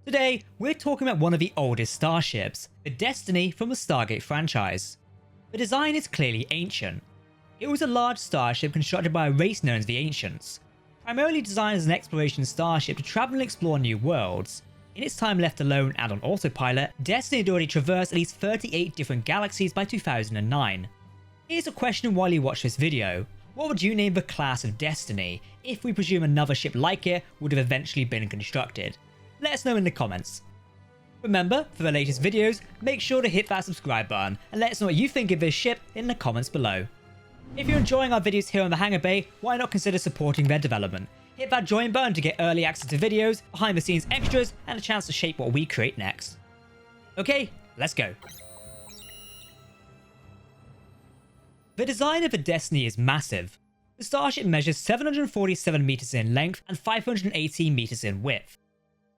Today, we're talking about one of the oldest starships, the Destiny from the Stargate franchise. The design is clearly ancient. It was a large starship constructed by a race known as the Ancients. Primarily designed as an exploration starship to travel and explore new worlds, in its time left alone and on autopilot, Destiny had already traversed at least 38 different galaxies by 2009. Here's a question while you watch this video. What would you name the class of Destiny if we presume another ship like it would have eventually been constructed? Let us know in the comments. Remember, for the latest videos, make sure to hit that subscribe button and let us know what you think of this ship in the comments below. If you're enjoying our videos here on the Hangar Bay, why not consider supporting their development? Hit that join button to get early access to videos, behind the scenes extras, and a chance to shape what we create next. Okay, let's go. The design of the Destiny is massive. The Starship measures 747 meters in length and 518 meters in width.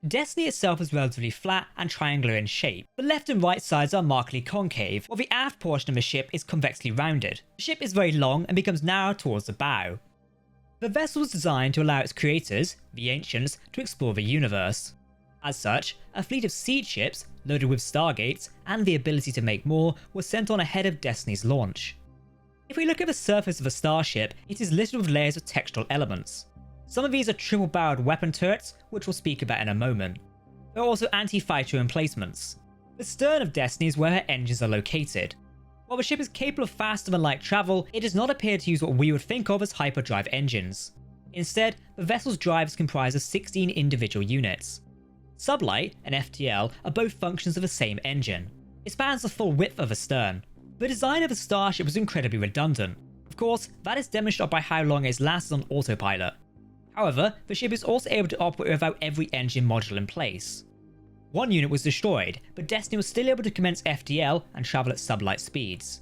Destiny itself is relatively flat and triangular in shape. The left and right sides are markedly concave, while the aft portion of the ship is convexly rounded. The ship is very long and becomes narrow towards the bow. The vessel was designed to allow its creators, the Ancients, to explore the universe. As such, a fleet of seed ships, loaded with Stargates, and the ability to make more, was sent on ahead of Destiny's launch. If we look at the surface of a starship, it is littered with layers of textural elements. Some of these are triple-barreled weapon turrets, which we'll speak about in a moment. There are also anti-fighter emplacements. The stern of Destiny is where her engines are located. While the ship is capable of faster than light travel, it does not appear to use what we would think of as hyperdrive engines. Instead, the vessel's drive is comprised of 16 individual units. Sublight and FTL are both functions of the same engine. It spans the full width of the stern. The design of the Starship was incredibly redundant. Of course, that is demonstrated by how long it has lasted on autopilot. However, the ship is also able to operate without every engine module in place. One unit was destroyed, but Destiny was still able to commence FTL and travel at sublight speeds.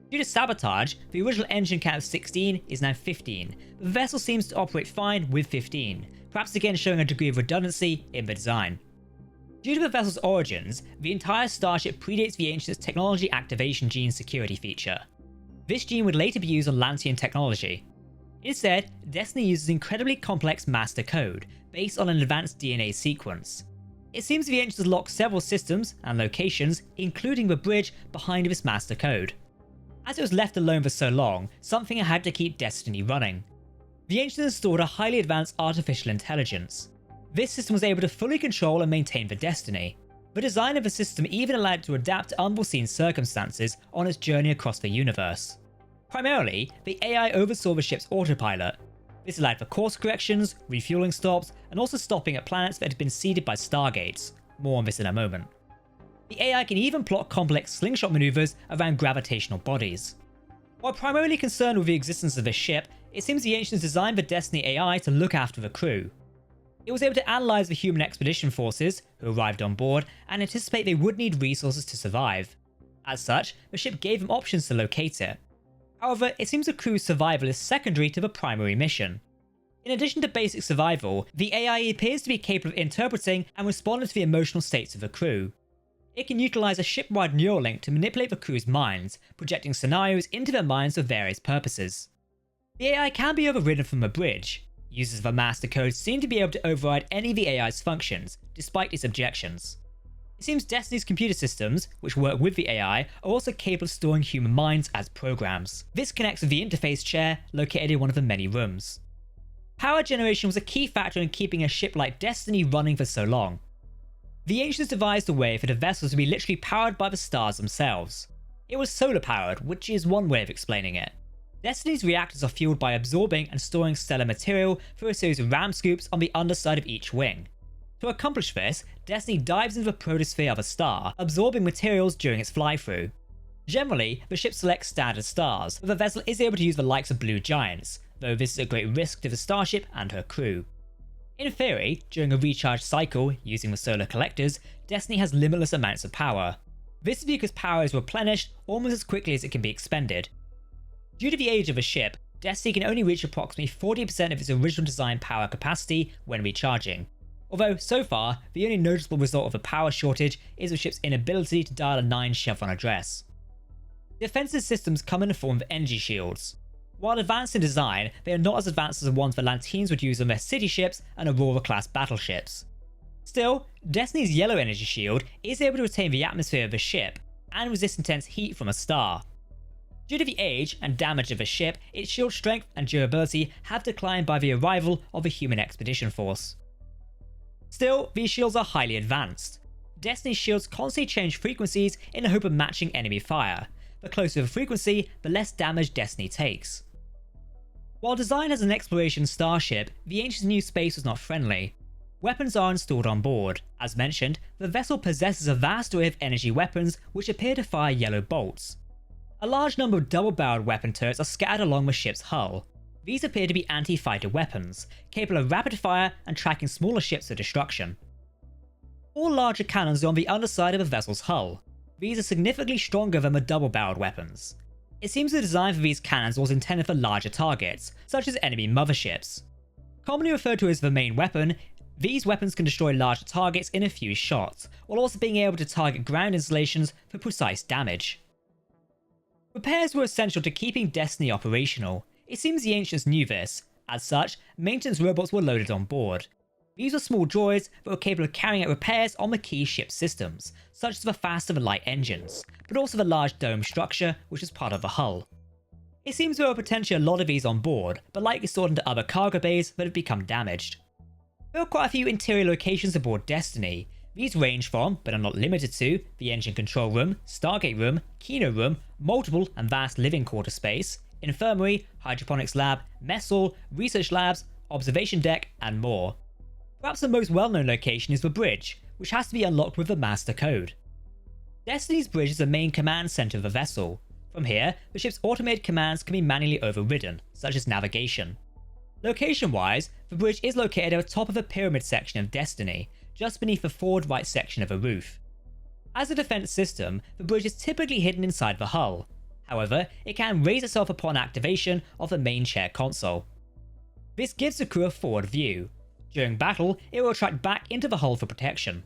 Due to sabotage, the original engine count of 16 is now 15, but the vessel seems to operate fine with 15, perhaps again showing a degree of redundancy in the design. Due to the vessel's origins, the entire Starship predates the Ancients' technology activation gene security feature. This gene would later be used on Lantean technology. Instead, Destiny uses incredibly complex master code, based on an advanced DNA sequence. It seems the Ancients locked several systems and locations, including the bridge, behind this master code. As it was left alone for so long, something had to keep Destiny running. The Ancients installed a highly advanced artificial intelligence. This system was able to fully control and maintain the Destiny. The design of the system even allowed it to adapt to unforeseen circumstances on its journey across the universe. Primarily, the AI oversaw the ship's autopilot. This allowed for course corrections, refueling stops, and also stopping at planets that had been seeded by Stargates. More on this in a moment. The AI can even plot complex slingshot maneuvers around gravitational bodies. While primarily concerned with the existence of this ship, it seems the Ancients designed the Destiny AI to look after the crew. It was able to analyze the human expedition forces, who arrived on board, and anticipate they would need resources to survive. As such, the ship gave them options to locate it. However, it seems the crew's survival is secondary to the primary mission. In addition to basic survival, the AI appears to be capable of interpreting and responding to the emotional states of the crew. It can utilize a ship-wide neural link to manipulate the crew's minds, projecting scenarios into their minds for various purposes. The AI can be overridden from a bridge. Users of the master code seem to be able to override any of the AI's functions, despite its objections. It seems Destiny's computer systems, which work with the AI, are also capable of storing human minds as programs. This connects with the interface chair located in one of the many rooms. Power generation was a key factor in keeping a ship like Destiny running for so long. The Ancients devised a way for the vessels to be literally powered by the stars themselves. It was solar powered, which is one way of explaining it. Destiny's reactors are fueled by absorbing and storing stellar material through a series of ram scoops on the underside of each wing. To accomplish this, Destiny dives into the protosphere of a star, absorbing materials during its fly-through. Generally, the ship selects standard stars, but the vessel is able to use the likes of blue giants, though this is a great risk to the Starship and her crew. In theory, during a recharge cycle using the solar collectors, Destiny has limitless amounts of power. This is because power is replenished almost as quickly as it can be expended. Due to the age of the ship, Destiny can only reach approximately 40% of its original design power capacity when recharging. Although, so far, the only noticeable result of the power shortage is the ship's inability to dial a 9 chevron address. Defensive systems come in the form of energy shields. While advanced in design, they are not as advanced as the ones the Lanteans would use on their city ships and Aurora-class battleships. Still, Destiny's yellow energy shield is able to retain the atmosphere of the ship and resist intense heat from a star. Due to the age and damage of the ship, its shield strength and durability have declined by the arrival of a human expedition force. Still, these shields are highly advanced. Destiny's shields constantly change frequencies in the hope of matching enemy fire. The closer the frequency, the less damage Destiny takes. While designed as an exploration starship, the Ancients' new space was not friendly. Weapons are installed on board. As mentioned, the vessel possesses a vast array of energy weapons which appear to fire yellow bolts. A large number of double-barreled weapon turrets are scattered along the ship's hull. These appear to be anti-fighter weapons, capable of rapid fire and tracking smaller ships to destruction. All larger cannons are on the underside of a vessel's hull. These are significantly stronger than the double-barreled weapons. It seems the design for these cannons was intended for larger targets, such as enemy motherships. Commonly referred to as the main weapon, these weapons can destroy larger targets in a few shots, while also being able to target ground installations for precise damage. Repairs were essential to keeping Destiny operational. It seems the Ancients knew this. As such, maintenance robots were loaded on board. These were small droids that were capable of carrying out repairs on the key ship systems, such as the faster than light engines, but also the large dome structure which is part of the hull. It seems there were potentially a lot of these on board, but likely stored into other cargo bays that have become damaged. There are quite a few interior locations aboard Destiny. These range from, but are not limited to, the engine control room, Stargate room, Kino room, multiple and vast living quarter space, infirmary, hydroponics lab, mess hall, research labs, observation deck, and more. Perhaps the most well-known location is the bridge, which has to be unlocked with the master code. Destiny's bridge is the main command center of the vessel. From here, the ship's automated commands can be manually overridden, such as navigation. Location-wise, the bridge is located at the top of the pyramid section of Destiny, just beneath the forward right section of the roof. As a defense system, the bridge is typically hidden inside the hull. However, it can raise itself upon activation of the main chair console. This gives the crew a forward view. During battle, it will retract back into the hull for protection.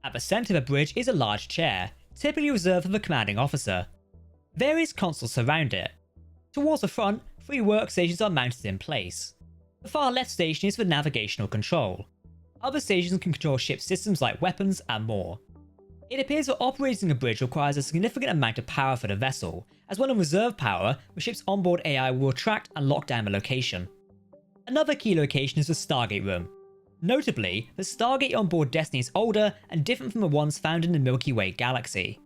At the center of the bridge is a large chair, typically reserved for the commanding officer. Various consoles surround it. Towards the front, 3 workstations are mounted in place. The far left station is for navigational control. Other stations can control ship systems like weapons and more. It appears that operating a bridge requires a significant amount of power for the vessel, as well as reserve power, the ship's onboard AI will retract and lock down the location. Another key location is the Stargate room. Notably, the Stargate on board Destiny is older and different from the ones found in the Milky Way galaxy.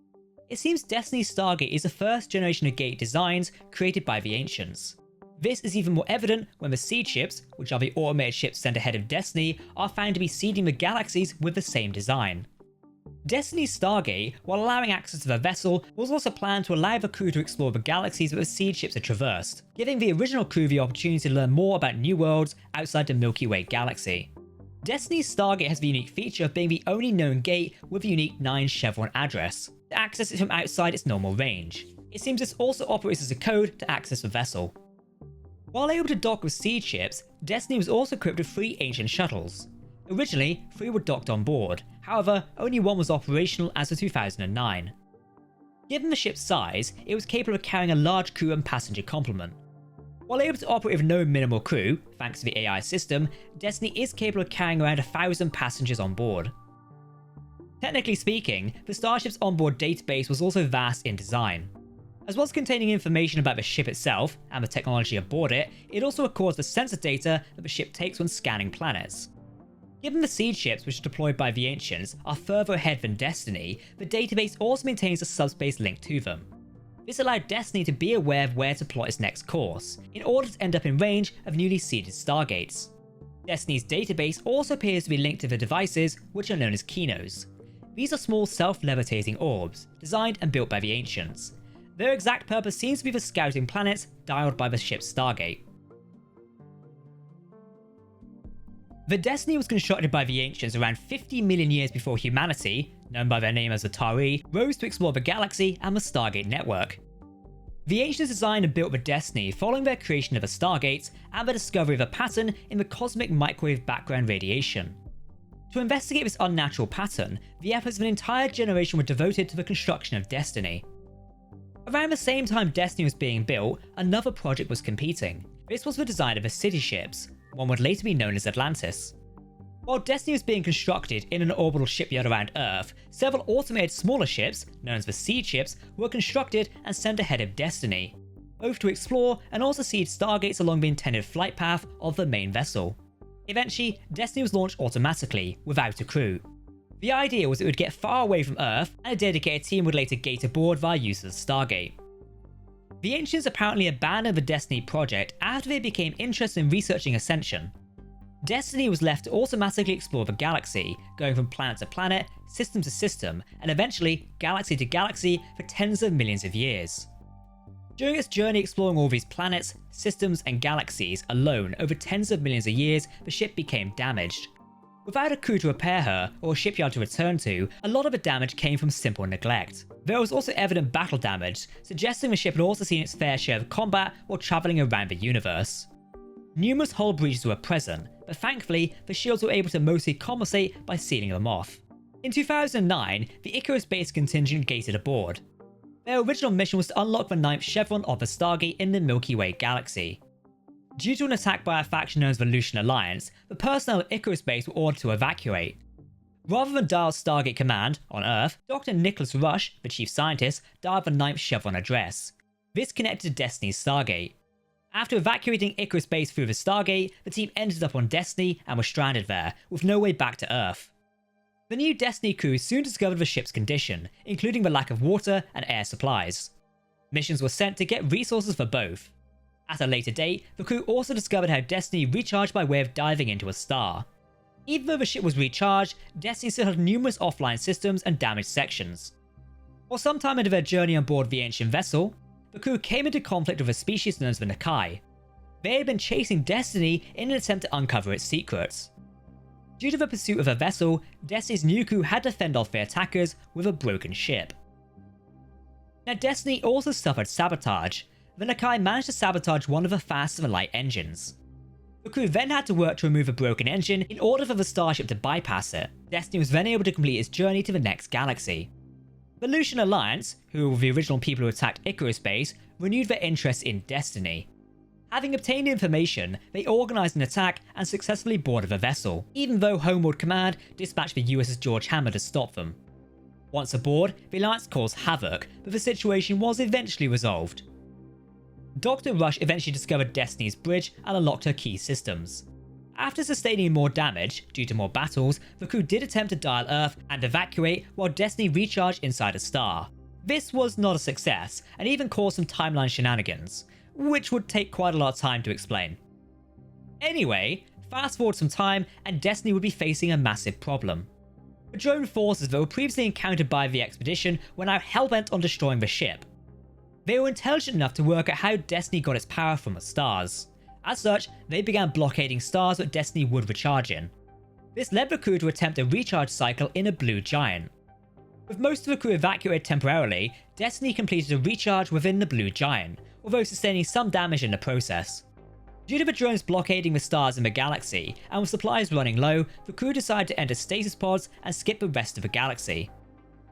It seems Destiny's Stargate is the first generation of gate designs created by the Ancients. This is even more evident when the seed ships, which are the automated ships sent ahead of Destiny, are found to be seeding the galaxies with the same design. Destiny's Stargate, while allowing access to the vessel, was also planned to allow the crew to explore the galaxies that the seed ships had traversed, giving the original crew the opportunity to learn more about new worlds outside the Milky Way galaxy. Destiny's Stargate has the unique feature of being the only known gate with a unique 9 chevron address, to access it from outside its normal range. It seems this also operates as a code to access the vessel. While able to dock with seed ships, Destiny was also equipped with 3 ancient shuttles. Originally, 3 were docked on board, however, only 1 was operational as of 2009. Given the ship's size, it was capable of carrying a large crew and passenger complement. While able to operate with no minimal crew, thanks to the AI system, Destiny is capable of carrying around 1,000 passengers on board. Technically speaking, the Starship's onboard database was also vast in design. As well as containing information about the ship itself and the technology aboard it, it also records the sensor data that the ship takes when scanning planets. Given the seed ships which are deployed by the Ancients are further ahead than Destiny, the database also maintains a subspace link to them. This allowed Destiny to be aware of where to plot its next course, in order to end up in range of newly seeded Stargates. Destiny's database also appears to be linked to the devices which are known as Kinos. These are small self-levitating orbs, designed and built by the Ancients. Their exact purpose seems to be for scouting planets dialed by the ship's Stargate. The Destiny was constructed by the Ancients around 50 million years before humanity, known by their name as the Tari, rose to explore the galaxy and the Stargate network. The Ancients designed and built the Destiny following their creation of the Stargates and the discovery of a pattern in the cosmic microwave background radiation. To investigate this unnatural pattern, the efforts of an entire generation were devoted to the construction of Destiny. Around the same time Destiny was being built, another project was competing. This was the design of the city ships. One would later be known as Atlantis. While Destiny was being constructed in an orbital shipyard around Earth, several automated smaller ships, known as the seed ships, were constructed and sent ahead of Destiny, both to explore and also seed stargates along the intended flight path of the main vessel. Eventually, Destiny was launched automatically, without a crew. The idea was it would get far away from Earth, and a dedicated team would later gate aboard via use of the Stargate. The Ancients apparently abandoned the Destiny project after they became interested in researching Ascension. Destiny was left to automatically explore the galaxy, going from planet to planet, system to system, and eventually galaxy to galaxy for tens of millions of years. During its journey exploring all these planets, systems, and galaxies alone over tens of millions of years, the ship became damaged. Without a crew to repair her or a shipyard to return to, a lot of the damage came from simple neglect. There was also evident battle damage, suggesting the ship had also seen its fair share of combat while travelling around the universe. Numerous hull breaches were present, but thankfully the shields were able to mostly compensate by sealing them off. In 2009, the Icarus-based contingent gated aboard. Their original mission was to unlock the 9th chevron of the Stargate in the Milky Way galaxy. Due to an attack by a faction known as the Lucian Alliance, the personnel at Icarus base were ordered to evacuate. Rather than dial Stargate Command on Earth, Dr. Nicholas Rush, the chief scientist, dialed the 9th chevron address. This connected to Destiny's Stargate. After evacuating Icarus base through the Stargate, the team ended up on Destiny and were stranded there, with no way back to Earth. The new Destiny crew soon discovered the ship's condition, including the lack of water and air supplies. Missions were sent to get resources for both. At a later date, the crew also discovered how Destiny recharged by way of diving into a star. Even though the ship was recharged, Destiny still had numerous offline systems and damaged sections. While sometime into their journey on board the ancient vessel, the crew came into conflict with a species known as the Nakai. They had been chasing Destiny in an attempt to uncover its secrets. Due to the pursuit of the vessel, Destiny's new crew had to fend off their attackers with a broken ship. Now Destiny also suffered sabotage. The Nakai managed to sabotage one of the faster than light engines. The crew then had to work to remove a broken engine in order for the Starship to bypass it. Destiny was then able to complete its journey to the next galaxy. The Lucian Alliance, who were the original people who attacked Icarus base, renewed their interest in Destiny. Having obtained information, they organised an attack and successfully boarded the vessel, even though Homeworld Command dispatched the USS George Hammer to stop them. Once aboard, the Alliance caused havoc, but the situation was eventually resolved. Dr. Rush eventually discovered Destiny's bridge and unlocked her key systems. After sustaining more damage due to more battles, the crew did attempt to dial Earth and evacuate while Destiny recharged inside a star. This was not a success, and even caused some timeline shenanigans, which would take quite a lot of time to explain. Anyway, fast forward some time and Destiny would be facing a massive problem. The drone forces that were previously encountered by the expedition were now hellbent on destroying the ship. They were intelligent enough to work out how Destiny got its power from the stars. As such, they began blockading stars that Destiny would recharge in. This led the crew to attempt a recharge cycle in a blue giant. With most of the crew evacuated temporarily, Destiny completed a recharge within the blue giant, although sustaining some damage in the process. Due to the drones blockading the stars in the galaxy, and with supplies running low, the crew decided to enter stasis pods and skip the rest of the galaxy.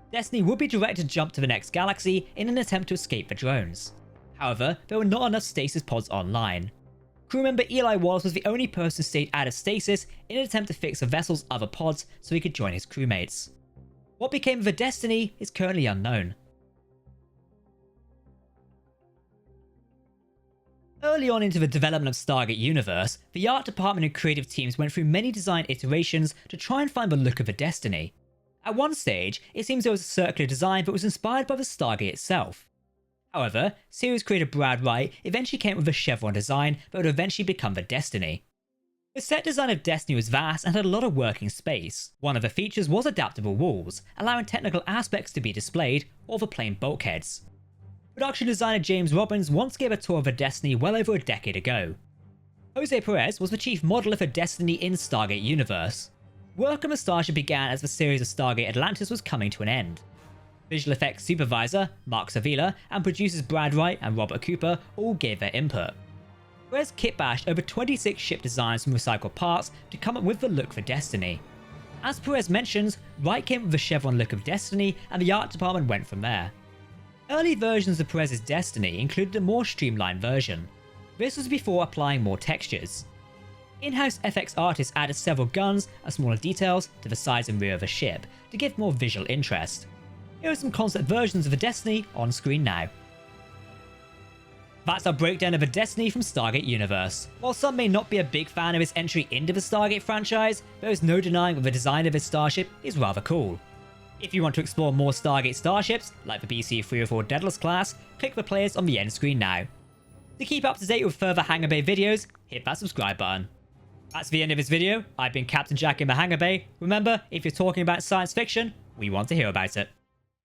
Destiny would be directed to jump to the next galaxy in an attempt to escape the drones. However, there were not enough stasis pods online. Crew member Eli Wallace was the only person who stayed out of stasis in an attempt to fix the vessel's other pods so he could join his crewmates. What became of the Destiny is currently unknown. Early on into the development of Stargate Universe, the art department and creative teams went through many design iterations to try and find the look of the Destiny. At one stage, it seems there was a circular design that was inspired by the Stargate itself. However, series creator Brad Wright eventually came up with a chevron design that would eventually become the Destiny. The set design of Destiny was vast and had a lot of working space. One of the features was adaptable walls, allowing technical aspects to be displayed, or the plain bulkheads. Production designer James Robbins once gave a tour of the Destiny well over a decade ago. Jose Perez was the chief modeler for Destiny in Stargate Universe. Work on the Starship began as the series of Stargate Atlantis was coming to an end. Visual effects supervisor Mark Savila and producers Brad Wright and Robert Cooper all gave their input. Perez kitbashed over 26 ship designs from recycled parts to come up with the look for Destiny. As Perez mentions, Wright came up with the chevron look of Destiny and the art department went from there. Early versions of Perez's Destiny included a more streamlined version. This was before applying more textures. In-house FX artists added several guns and smaller details to the sides and rear of the ship to give more visual interest. Here are some concept versions of the Destiny on screen now. That's our breakdown of the Destiny from Stargate Universe. While some may not be a big fan of its entry into the Stargate franchise, there is no denying that the design of this starship is rather cool. If you want to explore more Stargate Starships, like the BC-304 Daedalus-class, click the players on the end screen now. To keep up to date with further Hangar Bay videos, hit that subscribe button. That's the end of this video. I've been Captain Jack in the Hangar Bay. Remember, if you're talking about science fiction, we want to hear about it.